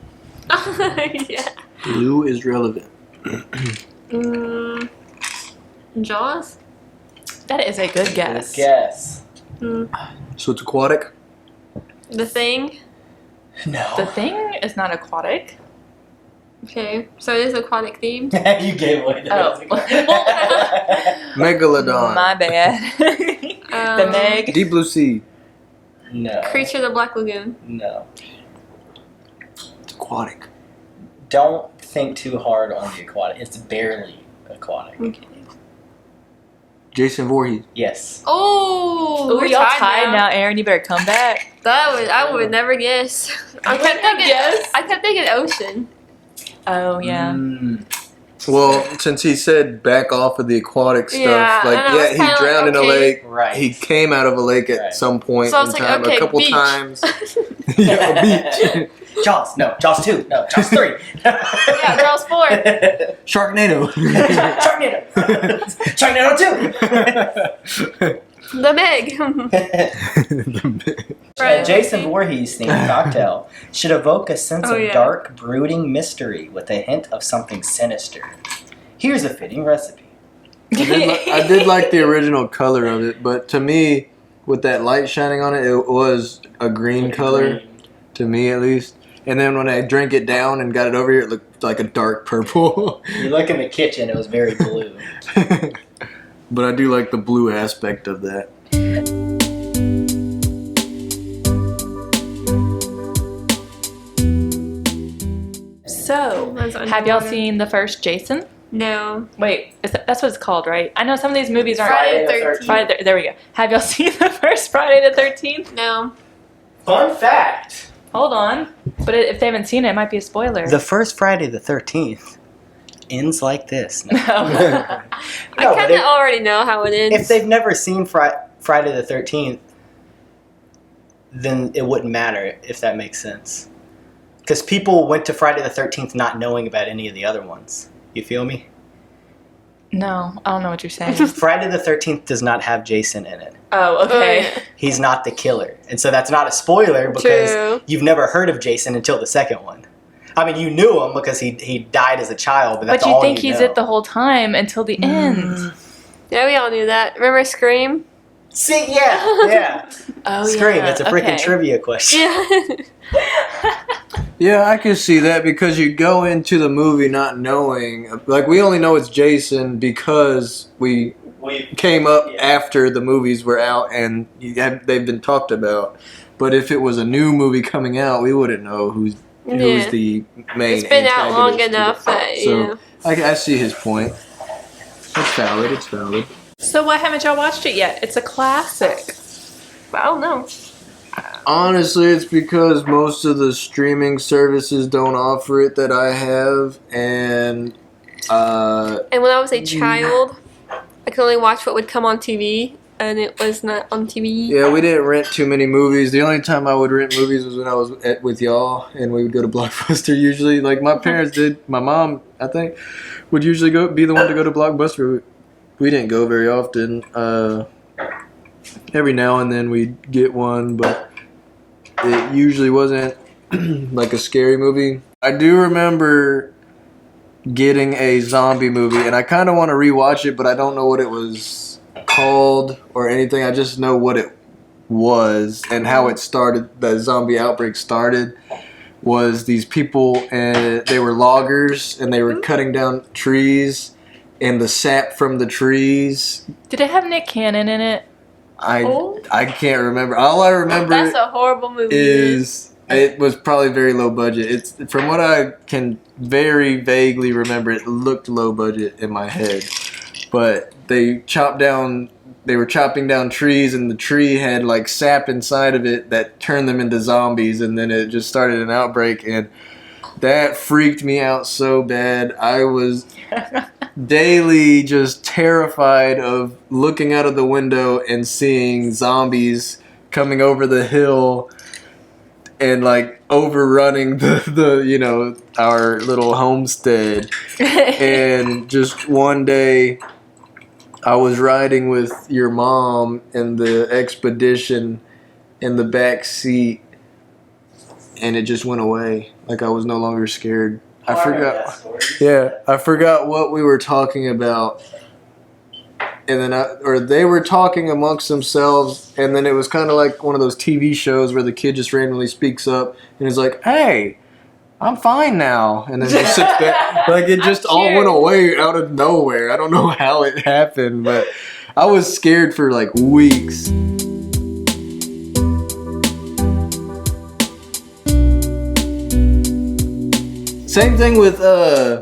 Yeah. Blue is relevant. Jaws? That is a good guess. Guess. So it's aquatic. The Thing? No. The Thing is not aquatic. Okay, so it is aquatic themed. You gave away the Oh. Megalodon. My bad. The Meg. Deep blue sea. No. Creature of the Black Lagoon. No. It's aquatic. Don't think too hard on the aquatic. It's barely aquatic. Jason Voorhees. Yes. Oh, Ooh, we're y'all tied now. now, Aaron. You better come back. I would never guess. I kept thinking ocean. Oh, yeah. Mm. Well, since he said back off of the aquatic stuff, Yeah, like and I was he kinda drowned like, in a okay. lake. Right. He came out of a lake at Right. some point So I in was like, time, okay, a couple beach. times. Yeah, a beach. Jaws. No. Jaws 2. No. Jaws 3. Yeah, Jaws 4. Sharknado. Sharknado. Sharknado 2. The Meg. A Jason Voorhees themed cocktail should evoke a sense Oh, of yeah. dark, brooding mystery with a hint of something sinister. Here's a fitting recipe. I did like the original color of it, but to me, with that light shining on it, it was a green color, to me at least. And then when I drank it down and got it over here, it looked like a dark purple. You look in the kitchen, it was very blue. But I do like the blue aspect of that. So, That's have y'all underwater. seen the first Jason? No. Wait, that's what it's called, right? I know some of these movies aren't. Friday the 13th. Friday, there we go. Have y'all seen the first Friday the 13th? No. Fun fact. Hold on. But if they haven't seen it, it might be a spoiler. The first Friday the 13th ends like this. No. No. I No, but kind of already know how it ends. if they've never seen Friday the 13th, then it wouldn't matter, if that makes sense. Because people went to Friday the 13th not knowing about any of the other ones. You feel me? No, I don't know what you're saying. Friday the 13th does not have Jason in it. Oh, okay. yeah. He's not the killer. And so that's not a spoiler because True. you've never heard of Jason until the second one. I mean, you knew him because he died as a child, but that's But you all think you he's know. it the whole time until the end. Yeah, we all knew that. Remember Scream? See, yeah. Oh, Scream, yeah. it's a freaking okay. trivia question. Yeah. Yeah, I can see that because you go into the movie not knowing. Like, we only know it's Jason because we came up Yeah. after the movies were out and they've been talked about. But if it was a new movie coming out, we wouldn't know who's Yeah. the main. It's been out long antagonist. enough that, So yeah. I see his point. It's valid. It's valid. So why haven't y'all watched it yet? It's a classic. I don't know. Honestly, it's because most of the streaming services don't offer it that I have, and And when I was a child, I could only watch what would come on TV, and it was not on TV. yeah, we didn't rent too many movies. The only time I would rent movies was when I was with y'all, and we would go to Blockbuster usually. Like my parents did. My mom, I think, would usually be the one to go to Blockbuster. We didn't go very often. Every now and then we'd get one, but it usually wasn't like a scary movie. I do remember getting a zombie movie, and I kind of want to rewatch it, but I don't know what it was called or anything. I just know what it was and how it started. The zombie outbreak started. was these people, and they were loggers, and they were cutting down trees, and the sap from the trees. Did it have Nick Cannon in it? I can't remember. All I remember That's a horrible movie. is it was probably very low budget. It's from what I can very vaguely remember. It looked low budget in my head, but they were chopping down trees, and the tree had like sap inside of it that turned them into zombies, and then it just started an outbreak, and that freaked me out so bad. I was daily just terrified of looking out of the window and seeing zombies coming over the hill and like overrunning the our little homestead. And just one day I was riding with your mom in the Expedition in the back seat, and it just went away. Like I was no longer scared. I forgot. Yeah, I forgot what we were talking about, and then they were talking amongst themselves, and then it was kind of like one of those TV shows where the kid just randomly speaks up and is like, "Hey, I'm fine now," and then he sits back. Like it just all went away out of nowhere. I don't know how it happened, but I was scared for like weeks. Same thing with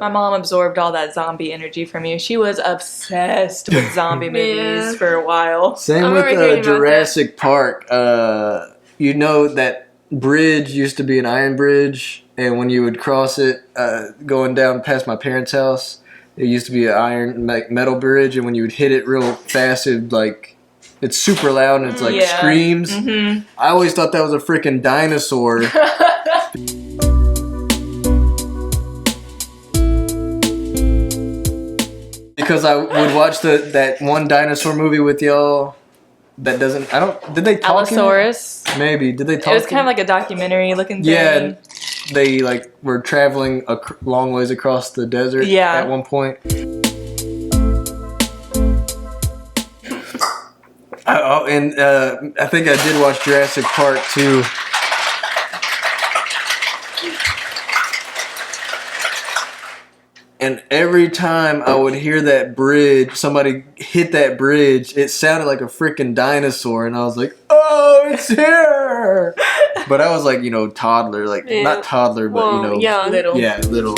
My mom absorbed all that zombie energy from you. She was obsessed with zombie movies for a while. Same I with remember hearing about Jurassic Park. You know that bridge used to be an iron bridge, and when you would cross it, going down past my parents' house, it used to be an iron metal bridge, and when you would hit it real fast, it's super loud and it's like screams. Mm-hmm. I always thought that was a freaking dinosaur. Because I would watch that one dinosaur movie with y'all. That doesn't. Did they talk? Allosaurus. Maybe. Did they talk? It was kind of like a documentary looking thing. Yeah, and they like were traveling a long ways across the desert. Yeah. At one point. I think I did watch Jurassic Park too. And every time I would hear that bridge, somebody hit that bridge, it sounded like a freaking dinosaur. And I was like, oh, it's here. But I was like, toddler. Like, not toddler, but, young. Little. Yeah, little.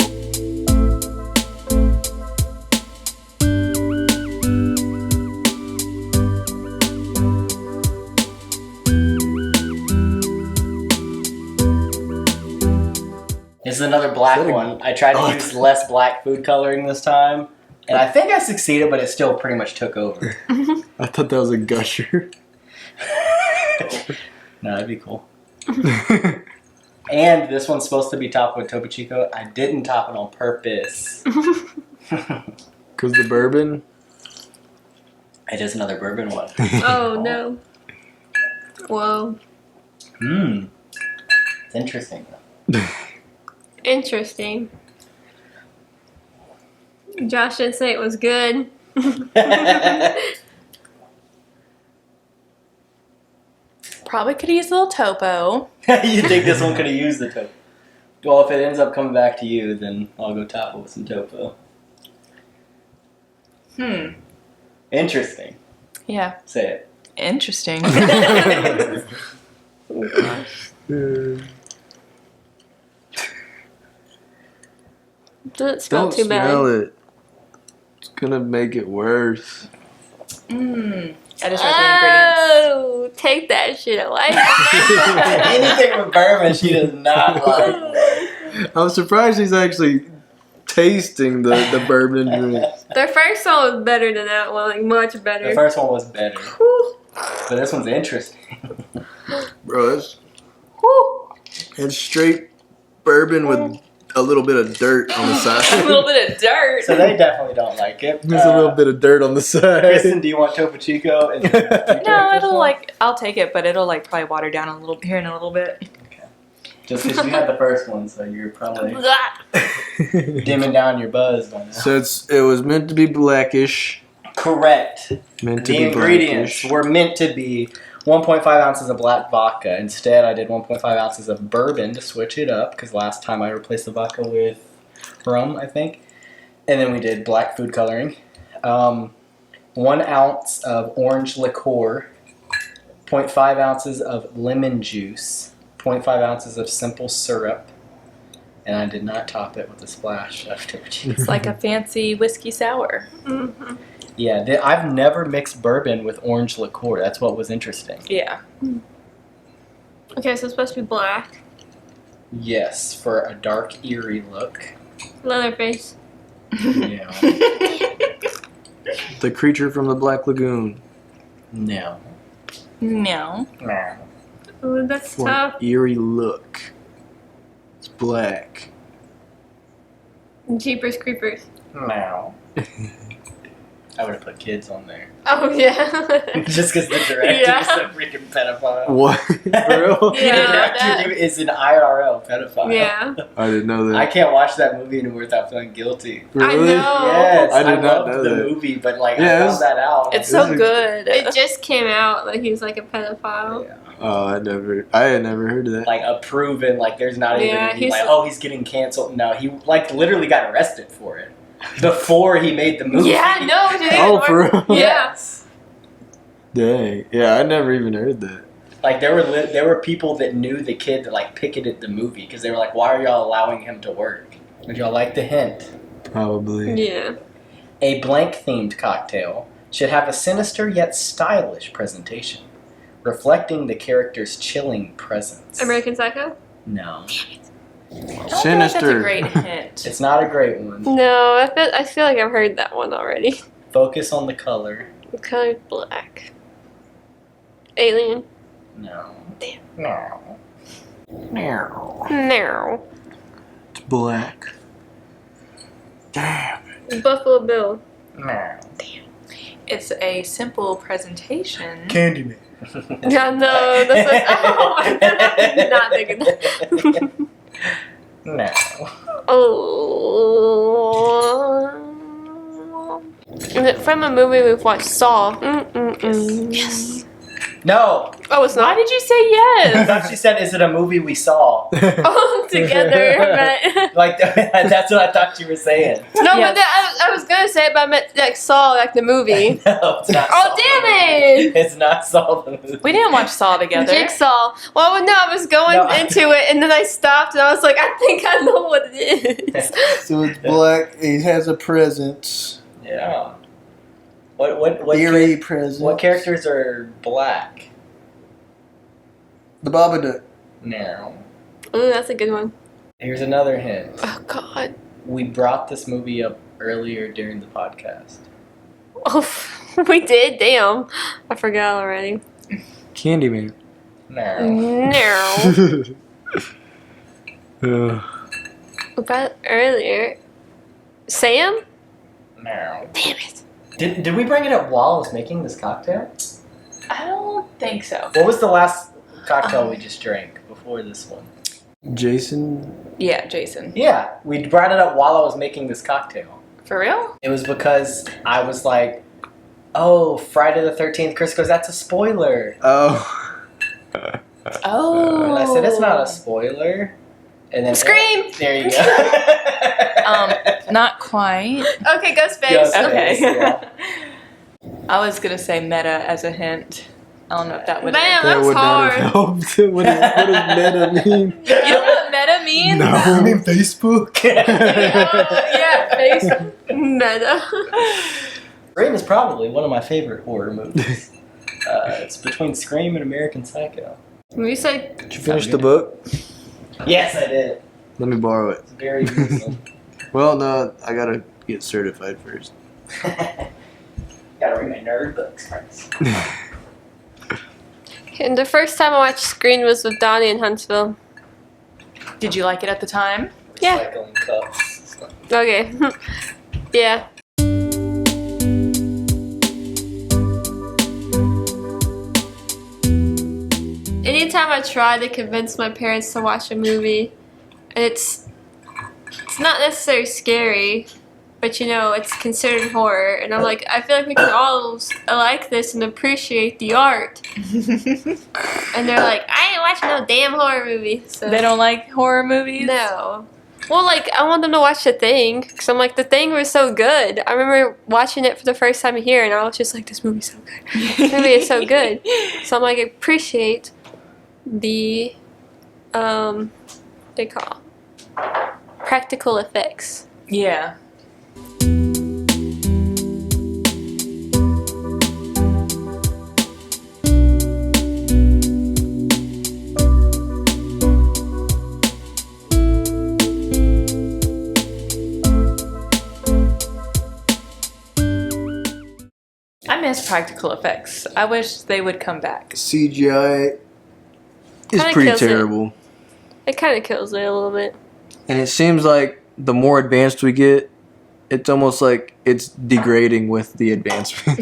This is another black one. I tried to use less black food coloring this time, and I think I succeeded, but it still pretty much took over. I thought that was a gusher. No, that'd be cool. And this one's supposed to be topped with Topo Chico. I didn't top it on purpose. Because the bourbon? It is another bourbon one. Oh no. Whoa. It's interesting though. Interesting. Josh didn't say it was good. Probably could use a little topo. You think this one could have used the topo? Well, if it ends up coming back to you, then I'll go top it with some topo. Interesting. Yeah. Say it. Interesting. Doesn't smell Don't too smell bad. it. It's gonna make it worse. I just read the ingredients. Oh, take that shit away. Anything with bourbon, she does not like. I'm surprised she's actually tasting the bourbon drink. The first one was better than that one, like much better. The first one was better, Whew. but this one's interesting. Bro, Whew. it's straight bourbon with a little bit of dirt on the A side. little bit of dirt. So they definitely don't like it. There's a little bit of dirt on the side. Kristen, do you want Topo Chico? And No, I'll take it, but it'll probably water down a little here in a little bit. Just because you had the first one, so you're probably Blah. dimming down your buzz by now. So it was meant to be blackish. Correct. Meant to The be ingredients blackish. were meant to be 1.5 ounces of black vodka. Instead, I did 1.5 ounces of bourbon to switch it up because last time I replaced the vodka with rum, I think. And then we did black food coloring. 1 ounce of orange liqueur, 0.5 ounces of lemon juice, 0.5 ounces of simple syrup, and I did not top it with a splash of Tipper Cheese. It's like a fancy whiskey sour. Mm-hmm. Yeah, I've never mixed bourbon with orange liqueur. That's what was interesting. Yeah. Okay, so it's supposed to be black. Yes, for a dark, eerie look. Leatherface. Yeah. The creature from the Black Lagoon. No. No. No. Ooh, that's For tough. an eerie look. It's black. Jeepers Creepers. No. I would have put kids on there. Oh, yeah. Just because the director Yeah. is a freaking pedophile. What? For real? Yeah. The director is an IRL pedophile. Yeah. I didn't know I that. can't watch that movie anymore without feeling guilty. I Really? know. Yes, I did not loved know the that. movie, but like Yeah, I it found was- that out. It's so This is- good. It just came out that he was like a pedophile. Yeah. Oh, I had never heard of that. Like a proven, like there's not even Yeah, any, he's- like, oh, he's getting canceled. No, he like literally got arrested for it before he made the movie. Yeah, no, dude. Oh, for real? Yeah. Yes. Dang. Yeah, I never even heard that. Like there were people that knew the kid that like picketed the movie because they were like, why are y'all allowing him to work? Would y'all like the hint? Probably. Yeah. A blank themed cocktail should have a sinister yet stylish presentation, reflecting the character's chilling presence. American Psycho? No, I don't feel like Sinister. that's a great hint. it's not a great one. No, I feel like I've heard that one already. Focus on the color. The color's black. Alien. No. Damn. No. No. It's black. Damn. Buffalo Bill. No. It's a simple presentation. Candyman. Yeah, no, that's what, oh my god, I did not think of that. No. Oh. Is it from a movie we've watched, Saw? Mm-mm-mm. Yes. No. Oh, it's Why not? did you say I yes? thought she said, "Is it a movie we saw?" Oh, together, but... Like that's what I thought you were saying. No, Yes. but I was gonna say it, but I meant like Saw, like the movie. No, it's not. Oh, Saw the damn movie. It's not Saw the movie. We didn't watch Saw together. Jigsaw. Well, no, I was going No. into it, and then I stopped, and I was like, I think I know what it is. So it's black. He has a presence. Yeah. What Eerie presence. what characters are black? The Babadook. Now, Ooh, that's a good one. here's another hint. Oh God. We brought this movie up earlier during the podcast. Oh, we did. Damn, I forgot already. Candyman. Now, No. About earlier. Sam? now. Damn it. Did we bring it up while I was making this cocktail? I don't think so. What was the last cocktail we just drank before this one? Jason. Yeah, Jason. Yeah, we brought it up while I was making this cocktail. For real? It was because I was like, oh, Friday the 13th. Chris goes, that's a spoiler. Oh. Oh. And I said, it's not a spoiler. And then Scream! There you go. Not quite. Okay, Ghostface. Ghostface. Okay. Yeah. I was gonna say meta as a hint. I don't know if that would. Damn. That That's would not hard. have helped. What does meta mean? You know what meta means? No. mean Facebook? Yeah, face. Meta. Scream is probably one of my favorite horror movies. It's between Scream and American Psycho. We said Did you finish the book? Yes, I did. Let me borrow it. It's very gruesome. Well, no, I gotta get certified first. Gotta read my nerd books first. and the first time I watched Scream was with Donnie in Huntsville. Did you like it at the time? Yeah. Recycling cups. Okay. Yeah. Anytime I try to convince my parents to watch a movie, and it's not necessarily scary, but it's considered horror. And I'm like, I feel like we can all like this and appreciate the art. And they're like, I ain't watching no damn horror movie. So They don't like horror movies? No. Well, like, I want them to watch The Thing, because I'm like, The Thing was so good. I remember watching it for the first time here, and I was just like, this movie's so good. This movie is so good. So I'm like, appreciate the, they call practical effects. Yeah. I miss practical effects. I wish they would come back. CGI is Kinda pretty kills it. terrible. It kind of kills it a little bit. And it seems like the more advanced we get, it's almost like it's degrading with the advancement.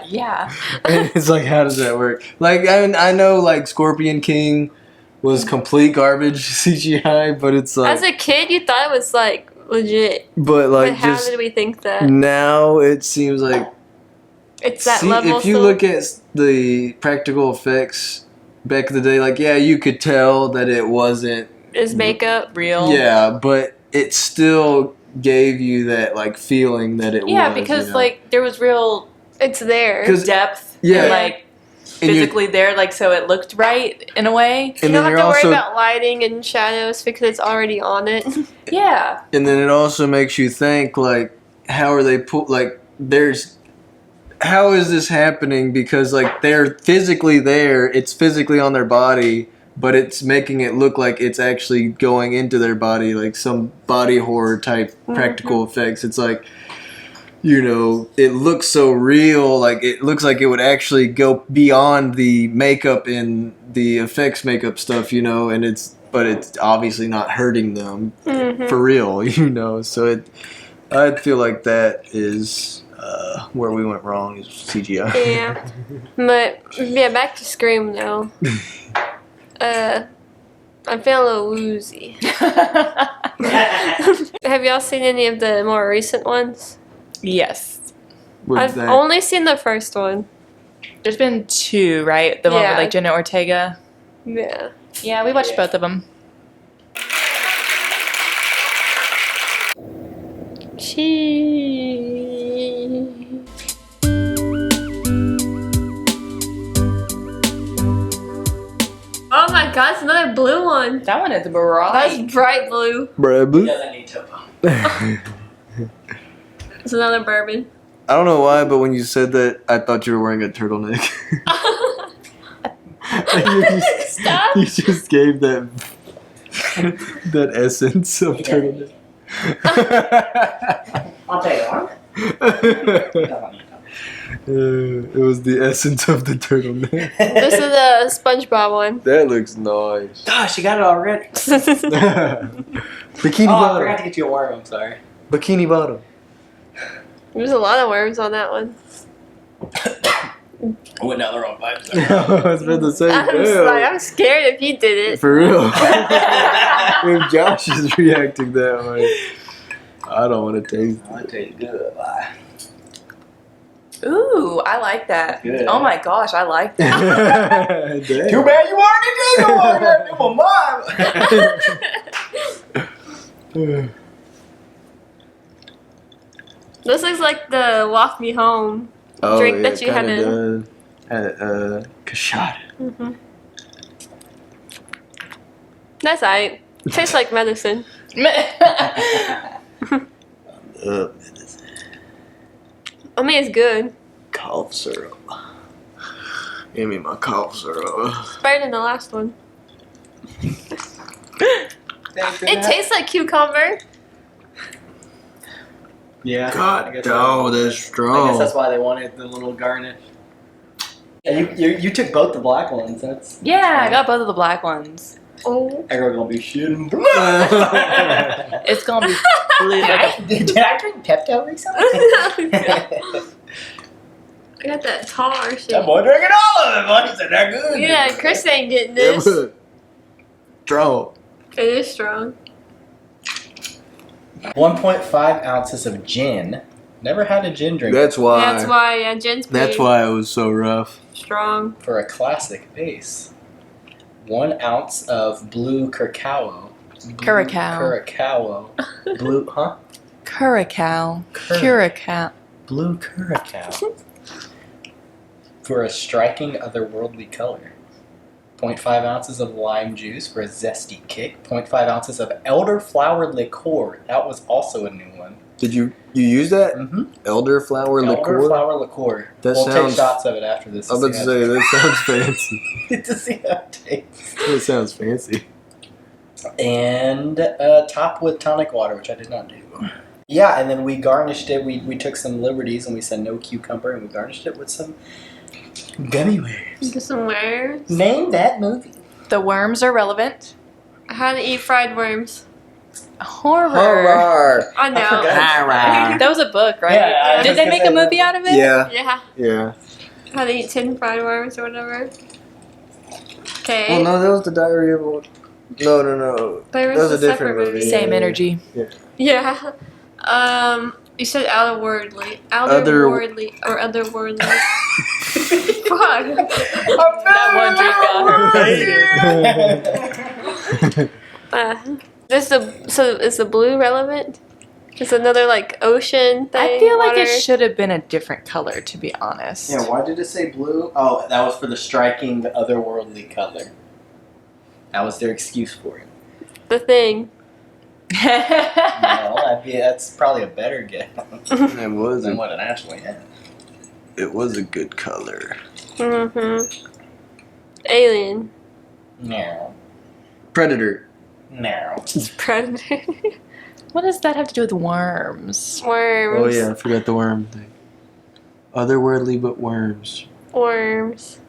Yeah. And it's like, how does that work? Like, I know, like, Scorpion King was complete garbage CGI, but it's like... As a kid, you thought it was, like, legit. but, like, But how just did we think that? now it seems like... It's that See, level if you still? look at the practical effects back in the day, like, yeah, you could tell that it wasn't... Is makeup. Real. Yeah, but it still gave you that, like, feeling that it Yeah, was. because, you know? like, there was real It's there. 'Cause- depth Yeah. and, like, And you're- physically there, like, so it looked right in a way. You and don't then have you're to worry also... about lighting and shadows because it's already on it. Yeah. And then it also makes you think, like, how are they how is this happening? Because, like, they're physically there, it's physically on their body, but it's making it look like it's actually going into their body, like some body horror type practical effects. It's like, it looks so real, like, it looks like it would actually go beyond the makeup and the effects makeup stuff, and but it's obviously not hurting them for real, so I feel like that is where we went wrong is CGI. Yeah. But, yeah, back to Scream, though. I'm feeling a little woozy. Have y'all seen any of the more recent ones? Yes. What's I've that? only seen the first one. There's been 2, right? The one Yeah. with, like, Jenna Ortega. Yeah. Yeah, we watched both of them. Oh my god, it's another blue one. That one is bright. That's bright blue. Bruh, blue? Doesn't need to. It's another bourbon. I don't know why, but when you said that, I thought you were wearing a turtleneck. Stop. You just gave that essence of turtleneck. I'll tell you what. It was the essence of the turtleneck. This is a SpongeBob one. That looks nice. Gosh, you got it already. Bikini Oh, I bottom. forgot to get you a worm. I'm sorry. Bikini bottom. There's a lot of worms on that one. I went down the wrong pipe. I was about to say, I'm scared if you did it. for real. If Josh is reacting that way, I don't want to taste I'll tell you good. Bye. Ooh, I like that. Good. Oh my gosh, I like that. it. Too Damn. bad you already did one. Mom. This looks like the Walk Me Home. Oh, Drink yeah, that you had kinda does. Kashada. Mm-hmm. That's alright. Tastes like medicine. I mean, it's good. Cough syrup. Give me my cough syrup. It's better than the last one. It tastes like cucumber. Yeah. I God, guess oh, that's I guess strong. that's why they wanted the little garnish. Yeah, you took both the black ones. That's Yeah, I got both of the black ones. Oh. everyone gonna be shitting. It's gonna be blue. Did I drink Pepto recently? I got that tar shit. That boy drinking all of it. Boy. He said that good. Yeah, Chris ain't getting That this. was strong. It is strong. 1.5 ounces of gin. Never had a gin drink That's why. That's why, yeah, gin's pretty That's why it was so rough. strong. for a classic base. 1 ounce of blue curacao. Curacao. Curacao. Blue, huh? Curacao. Cur- Curacao. Blue curacao. For a striking otherworldly color. 0.5 ounces of lime juice for a zesty kick. 0.5 ounces of elderflower liqueur. That was also a new one. Did you use that? Mm-hmm. Elderflower liqueur? Elderflower liqueur. That we'll sounds- take shots of it after this. I was about to say, that sounds fancy. to see how it tastes. That sounds fancy. And top with tonic water, which I did not do. Yeah, and then we garnished it. We took some liberties and we said no cucumber, and we garnished it with some gummy worms. Just some worms. Name that movie. The worms are relevant. How to eat fried worms. Horror. I know. forgot. That was a book, right? Yeah, I Did was they gonna make say a movie that. out of it? Yeah, Yeah. yeah. How to eat 10 fried worms or whatever. Okay. Well, no, that was the Diary of a... No. But it that was a a different separate movie. Same energy. Yeah. You said otherworldly. Otherworldly. Or otherworldly. Fuck. That one drink So is the blue relevant? It's another like ocean thing. I feel like water. it should have been a different color, to be honest. Yeah, why did it say blue? Oh, that was for the striking otherworldly color. That was their excuse for it. The thing. No, that's probably a better guess It was than what it actually had. It was a good color. Mm-hmm. Alien. No. Predator. No. Predator. What does that have to do with worms? Worms. Oh yeah, I forgot the worm thing. Otherworldly but worms. Worms.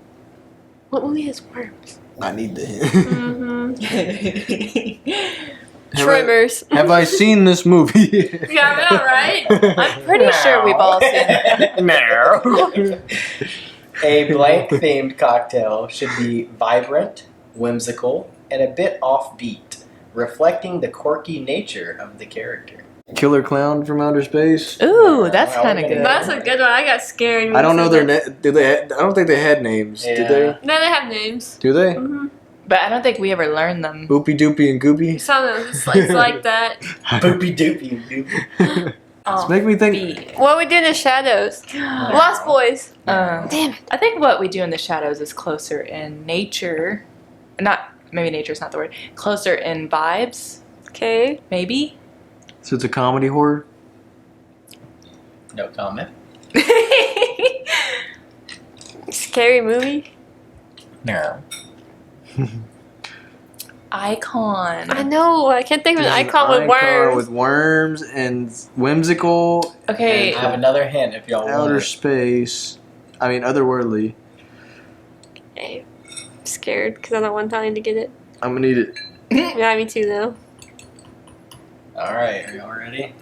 What movie has worms? I need the hint. Mm-hmm. Have I- Tremors. Have I seen this movie? Yeah, I know, right? I'm pretty sure we've all seen it. No. A blank themed cocktail should be vibrant, whimsical, and a bit offbeat, reflecting the quirky nature of the character. Killer Clown from Outer Space. Ooh, that's Well, kind of we're good. gonna- That's a good one. I got scared. when I don't you know said their that. name. Did they? I don't think they had names. Did Yeah. they? No, they have names. Do they? Mm-hmm. But I don't think we ever learned them. Boopy Doopy and Goopy. Some of them, it's like that. Boopy doopy doopy. It's making me think. Beat. What we do in the shadows? Lost Boys. Damn Damn it. I think what we do in the shadows is closer in nature. Maybe nature's not the word. Closer in vibes, Okay. maybe? So it's a comedy horror. No comment. Scary movie. No. Icon. I know. I can't think of an There's icon with worms. with worms and whimsical. Okay. I have another hint if y'all want Outer it. space. I mean, otherworldly. Okay. I'm scared because I don't want time to get it. I'm gonna need it. Yeah, me too though. Alright, are y'all ready?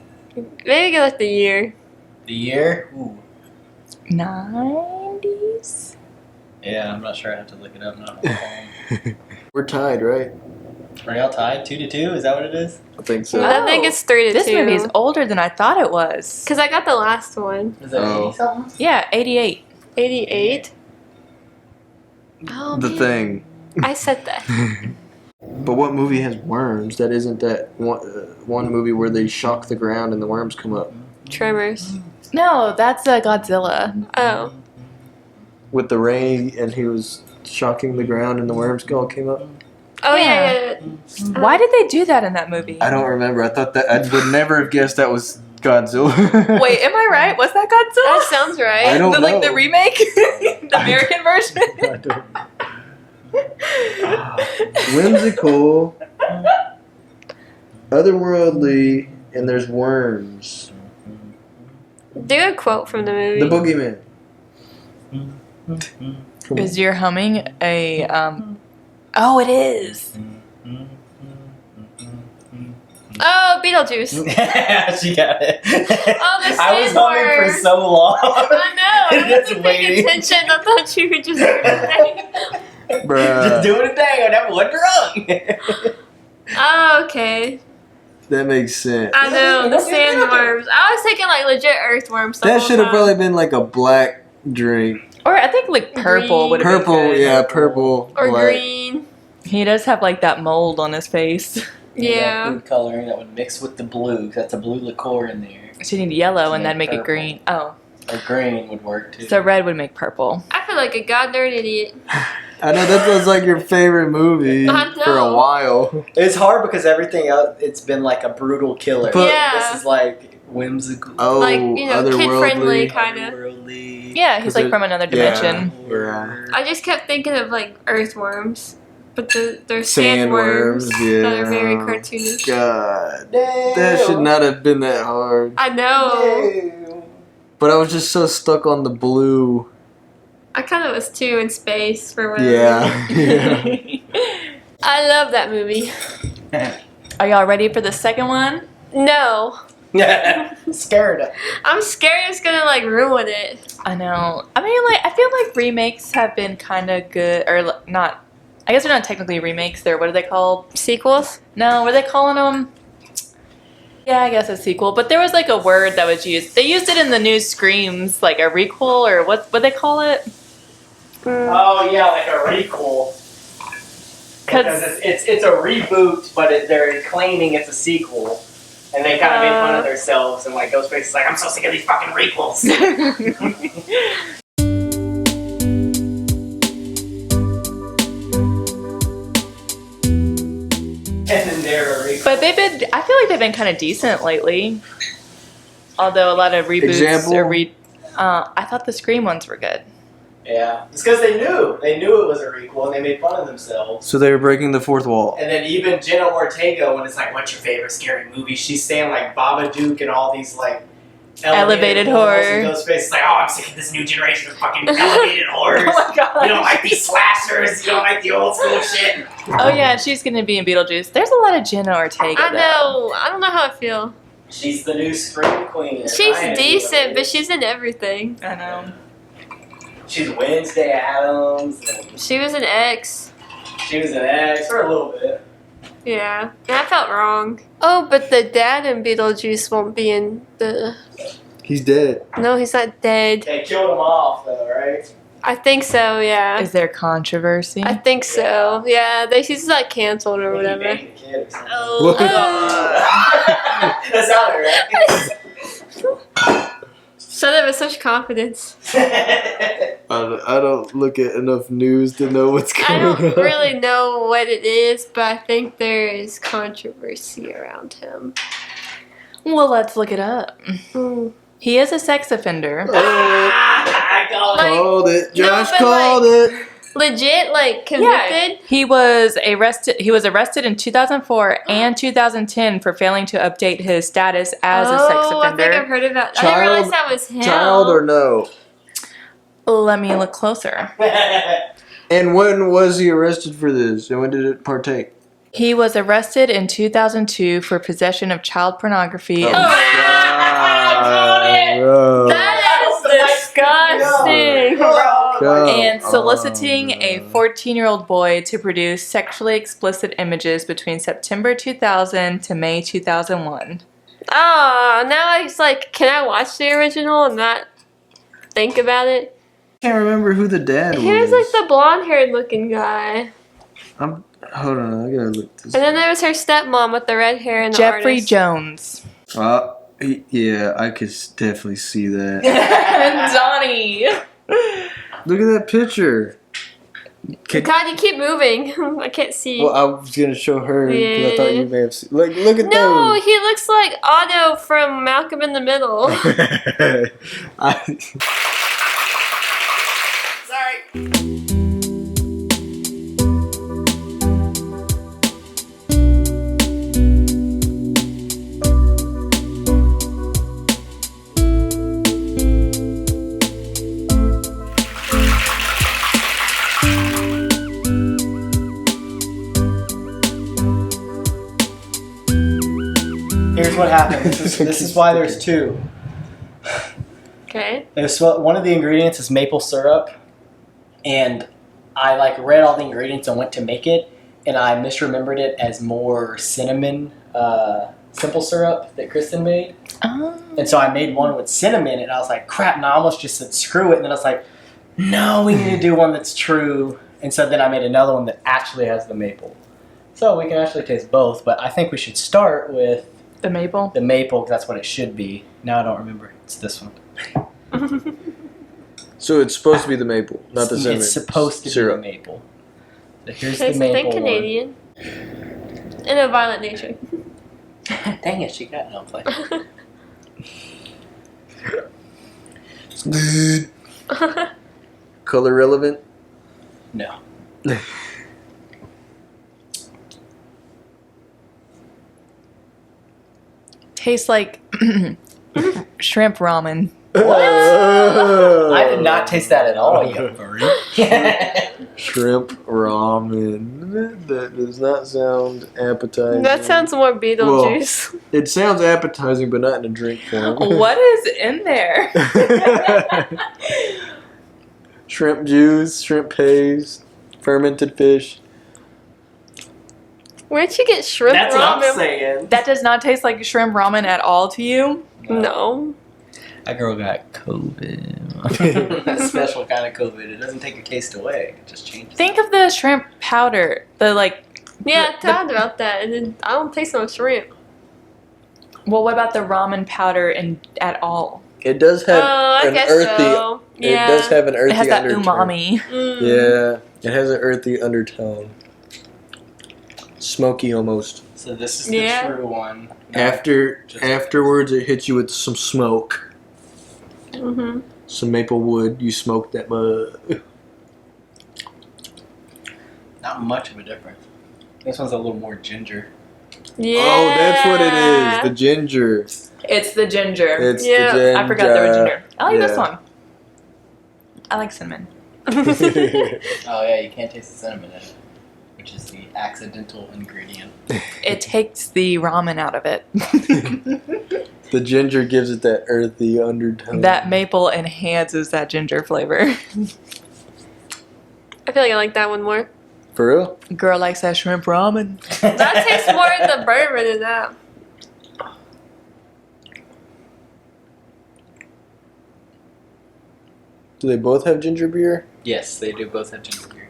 Maybe get like the year. The year? Ooh. 90s? Yeah, I'm not sure. I have to look it up now. We're tied, right? Are y'all tied? 2-2? Is that what it is? I think so. No. I think it's 3-2. This movie is older than I thought it was. Because I got the last one. Is it Oh. 80 something? Yeah, 88. 88. Oh, The man. Thing. I said that. But what movie has worms? That isn't that one movie where they shock the ground and the worms come up Tremors. No, that's Godzilla. Oh. with the rain and he was shocking the ground and the worms all came up. Oh, Yeah. yeah. Why did they do that in that movie? I don't remember. I thought that I would never have guessed that was Godzilla. Wait, am I right? Was that Godzilla? That sounds right. I don't the, like the know. remake? The American version? I don't- Whimsical, otherworldly, and there's worms. Do a quote from the movie. The Boogeyman. Come on. Is your humming a Oh, it is. Oh, Beetlejuice. She got it. Oh, the I was humming for Sandworm. so long. I know. I Just wasn't paying waiting. attention. I thought you were just saying. Bruh. Just doing a thing. I never went wrong. Oh, okay. That makes sense. I know, the sandworms. I was thinking like legit earthworms. the That whole should have time. probably been like a black drink. Or I think like purple Green. would have been Purple, good. yeah, purple. Or black. green. He does have like that mold on his face. Yeah. Food coloring that would mix with the blue. 'Cause that's a blue liqueur in there. So you need yellow and then make it Purple. green. Oh, Or green would work too. so red would make purple. I feel like a goddamn idiot. I know that was like your favorite movie I for a know. while. It's hard because everything else, it's been like a brutal killer. But- Yeah. This is like whimsical. Oh, Like, you know, kid-friendly otherworldly. kind of. Otherworldly. Yeah, he's 'Cause like it- from another yeah. dimension. Yeah. I just kept thinking of like earthworms. But they're Sandworms, sandworms that are very yeah. cartoonish. God, Damn. that should not have been that hard. I know. Damn. But I was just so stuck on the blue. I kind of was too in space for whatever. Yeah. yeah. I love that movie. Are y'all ready for the second one? No. Scared. I'm scared it's gonna like ruin it. I know. I mean, like, I feel like remakes have been kind of good, or not. I guess they're not technically remakes. They're, what are they called? Sequels? No, what are they calling them? Yeah, I guess a sequel. But there was like a word that was used. They used it in the new Screams, like a requel, or what they call it? Oh yeah, like a requel. Because it's a reboot, but they're claiming it's a sequel, and they kind of made fun of themselves. And like Ghostface is like, I'm so sick of these fucking requels. And then they're a requel. But I feel like they've been kind of decent lately. Although a lot of reboots Example? I thought the Scream ones were good. Yeah, it's because they knew it was a requel, and they made fun of themselves. So they were breaking the fourth wall. And then even Jenna Ortega, when it's like, what's your favorite scary movie? She's saying like Babadook and all these like Elevated horror. And Ghostface is like, oh, I'm sick of this new generation of fucking elevated horrors. Oh my god. You don't like these slashers. You don't like the old school shit. Oh yeah, and she's gonna be in Beetlejuice. There's a lot of Jenna Ortega. I though. know. I don't know how I feel. She's the new Scream Queen. She's decent, but she's in everything. I know. She's Wednesday Addams. And She was an ex. she was an ex for a little bit. Yeah. And I felt wrong. Oh, but the dad in Beetlejuice won't be in the... He's dead. No, he's not dead. They killed him off though, right? I think so, yeah. Is there controversy? I think so. Yeah, she's like canceled or I think he whatever. banged the kid or something. Oh, That sounded right. said it with such confidence. I don't look at enough news to know what's I going don't on. really know what it is, but I think there is controversy around him. Well, let's look it up. Mm. He is a sex offender. I called it. Like, Called it. no, Josh but, called it. Legit, like convicted. He was arrested. He was arrested in 2004 and 2010 for failing to update his status as a sex I think I've offender. heard about. I didn't Child- realize that was him. Child or no? Let me look closer. And when was he arrested for this? And when did it partake? He was arrested in 2002 for possession of child pornography. Oh, and- God, bro. That is disgusting. Come and soliciting on, a bro. 14-year-old boy to produce sexually explicit images between September 2000 to May 2001. Oh, now it's like, can I watch the original and not think about it? I can't remember who the dad He was like the blonde-haired looking guy, Hold on, I gotta look this and then there was her stepmom with the red hair and the Jeffrey artist. Jones. Yeah, I could definitely see that. Donnie. Look at that picture. God, you keep moving. I can't see. Well, I was gonna show her because I thought Yeah. you may have seen. Look at No, those. he looks like Otto from Malcolm in the Middle. Sorry. Here's what happened. This is why there's two. Okay. One of the ingredients is maple syrup, and I like read all the ingredients and went to make it, and I misremembered it as more cinnamon simple syrup that Kristen made. Oh. And so I made one with cinnamon, and I was like, crap, and I almost just said screw it. And then I was like, no, we need to do one that's true. And so then I made another one that actually has the maple. So we can actually taste both, but I think we should start with The maple? the maple, because that's what it should be. Now I don't remember. It's this one. So it's supposed to be the maple, not the cinnamon. It's supposed to syrup. be the maple. So here's Tastes the like maple Canadian. In a violent nature. one. Dang it, she got no play. Color relevant? No. Tastes like shrimp ramen. I did not taste that at all, you furry. Shrimp ramen. That does not sound appetizing. That sounds more Beetlejuice. It sounds appetizing, but not in a drink form. What is in there? Shrimp juice, shrimp paste, fermented fish. Where'd you get shrimp That's what I'm ramen? saying. That does not taste like shrimp ramen at all to you? No. That girl got COVID. That special kind of COVID. It doesn't take your taste away. It just changes. Think of the shrimp powder. The like. Yeah, I The- thought about that, and then I don't taste no shrimp. Well, what about the ramen powder at all? It does have Oh, I an guess earthy. so. Yeah. It does have an earthy It has that undertone. umami. Mm. Yeah, it has an earthy undertone. Smoky almost. So this is the Yeah. true one. Afterwards, it hits you with some smoke, Mm-hmm. some maple wood. You smoke that mud. Not much of a difference. This one's a little more ginger. Yeah. Oh, that's what it is. The ginger. It's the ginger. It's Yeah, the ginger. I forgot there was ginger. I like this Yeah. one. I like cinnamon. Oh yeah, you can't taste the cinnamon in it, which is the accidental ingredient. It takes the ramen out of it. The ginger gives it that earthy undertone. That maple enhances that ginger flavor. I feel like I like that one more. For real? Girl likes that shrimp ramen. That tastes more of the bourbon than that. Do they both have ginger beer? Yes, they do both have ginger beer.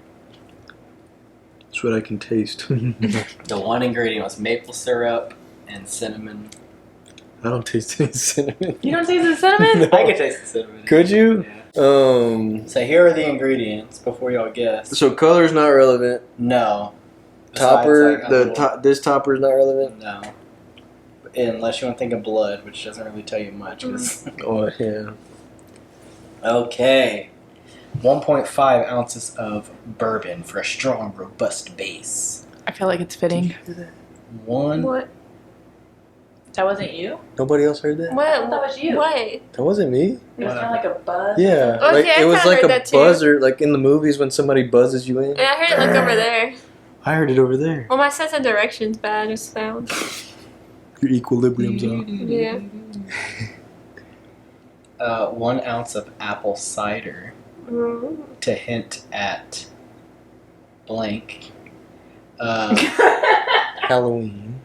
That's what I can taste. The one ingredient was maple syrup and cinnamon. I don't taste any cinnamon. You don't taste the cinnamon? No. I could taste the cinnamon. Could you? Yeah. So here are the ingredients before y'all guess. So color's not relevant. No. Topper, Besides, like, a little- this topper is not relevant. No. Unless you want to think of blood, which doesn't really tell you much. 'Cause Oh yeah. Okay. 1.5 ounces of bourbon for a strong, robust base. I feel like it's fitting. One. What? That wasn't you? Nobody else heard that? What? I thought that was you. What? That wasn't me. It was kind of like a buzz. Yeah, Okay, like I it was kinda like heard a that too. buzzer, like in the movies when somebody buzzes you in. Yeah, I heard it look over there. I heard it over there. Well, my sense of direction's bad as found. Your equilibrium's off. Yeah. 1 ounce of apple cider Mm. to hint at blank. Halloween.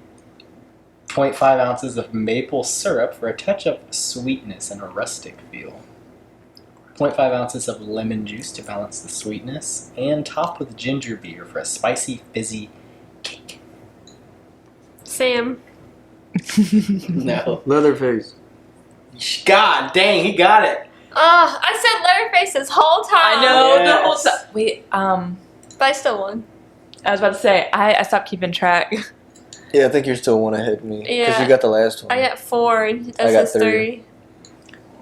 0.5 ounces of maple syrup for a touch of sweetness and a rustic feel. 0.5 ounces of lemon juice to balance the sweetness, and top with ginger beer for a spicy, fizzy kick. Sam. No. Leatherface. God dang, he got it. Oh, I said Leatherface this whole time. I know the Yes. whole time. Wait, But I still won. I was about to say, I stopped keeping track. Yeah, I think you're still one ahead of me because Yeah. you got the last one. I got 4 and I got that's 3. 3.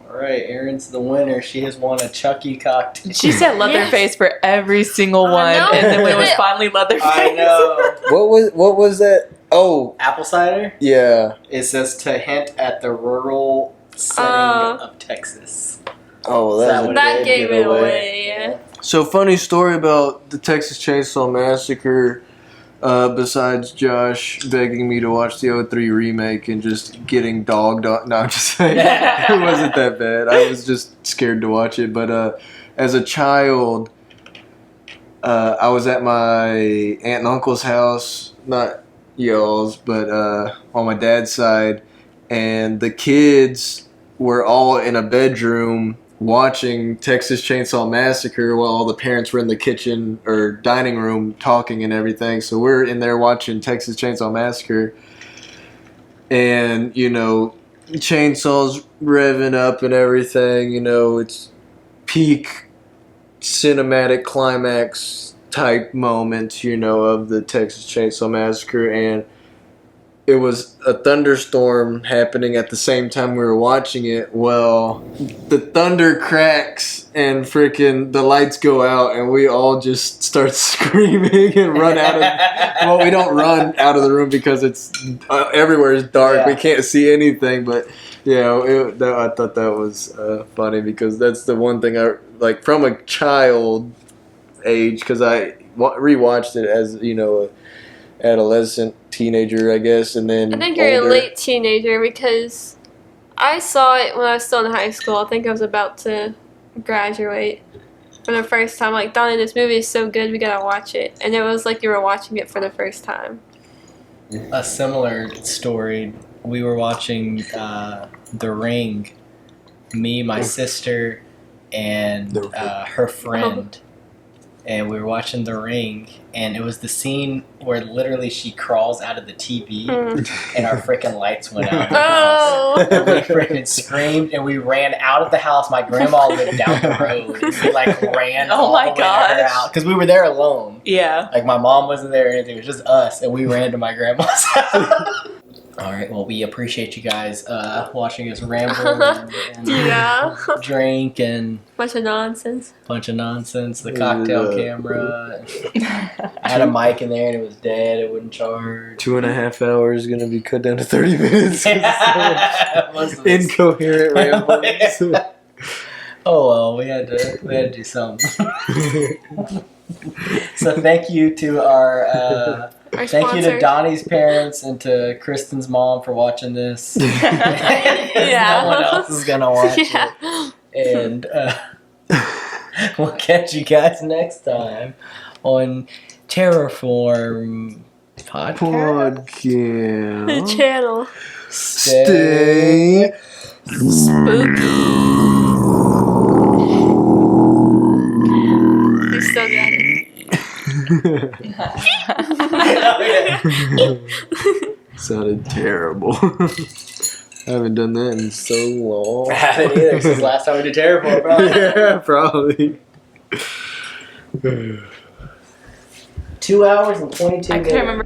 Alright, Erin's the winner. She has won a Chucky cocktail. She said Leatherface for every single I one, know. and then when it was finally Leatherface. I know. What was that? Oh, Apple cider? yeah. It says to hint at the rural setting of Texas. Oh, That that's would- That Gave gave it it away. away, yeah. So funny story about the Texas Chainsaw Massacre. Besides Josh begging me to watch the 03 remake and just getting dogged on. No, I'm just saying. It wasn't that bad. I was just scared to watch it. But as a child, I was at my aunt and uncle's house. Not y'all's, but on my dad's side, and the kids were all in a bedroom watching Texas Chainsaw Massacre while all the parents were in the kitchen or dining room talking and everything. So we're in there watching Texas Chainsaw Massacre, and chainsaws revving up and everything. It's peak cinematic climax type moments, of the Texas Chainsaw Massacre, and it was a thunderstorm happening at the same time we were watching it. Well, the thunder cracks and freaking the lights go out, and we all just start screaming and run out of. Well, we don't run out of the room because it's everywhere is dark. Yeah. We can't see anything. But I thought that was funny because that's the one thing I like from a child age, because I rewatched it as a adolescent, teenager, I guess, and then I think you're older. a late teenager because I saw it when I was still in high school. I think I was about to graduate for the first time. Like, Donnie, this movie is so good, we gotta watch it. And it was like you were watching it for the first time. A similar story. We were watching The Ring. Me, my sister, and her friend. And we were watching The Ring, and it was the scene where literally she crawls out of the TV, and our freaking lights went out. Oh! And we freaking screamed, and we ran out of the house. My grandma lived down the road, and we ran Oh all my the way to her gosh. house because we were there alone. Yeah. Like, my mom wasn't there or anything. It was just us, and we ran to my grandma's house. All right, well, we appreciate you guys watching us ramble and Yeah. drink and Bunch of nonsense. bunch of nonsense. The cocktail camera. I had a mic in there and it was dead. It wouldn't charge. 2.5 hours gonna be cut down to 30 minutes. Most of it's- Incoherent ramblings. Oh well, we had to do something. So thank you to our Our thank you to sponsors. Donnie's parents and to Kristen's mom for watching this. Yeah. No one else is gonna watch Yeah. it. And we'll catch you guys next time on Terraform Podcast. The Podcast. channel. Stay Spooky. You still got it. Sounded terrible. I haven't done that in so long. I haven't either since last time we did Terraform, bro. Yeah, probably. 2 hours and 22 I minutes. couldn't remember.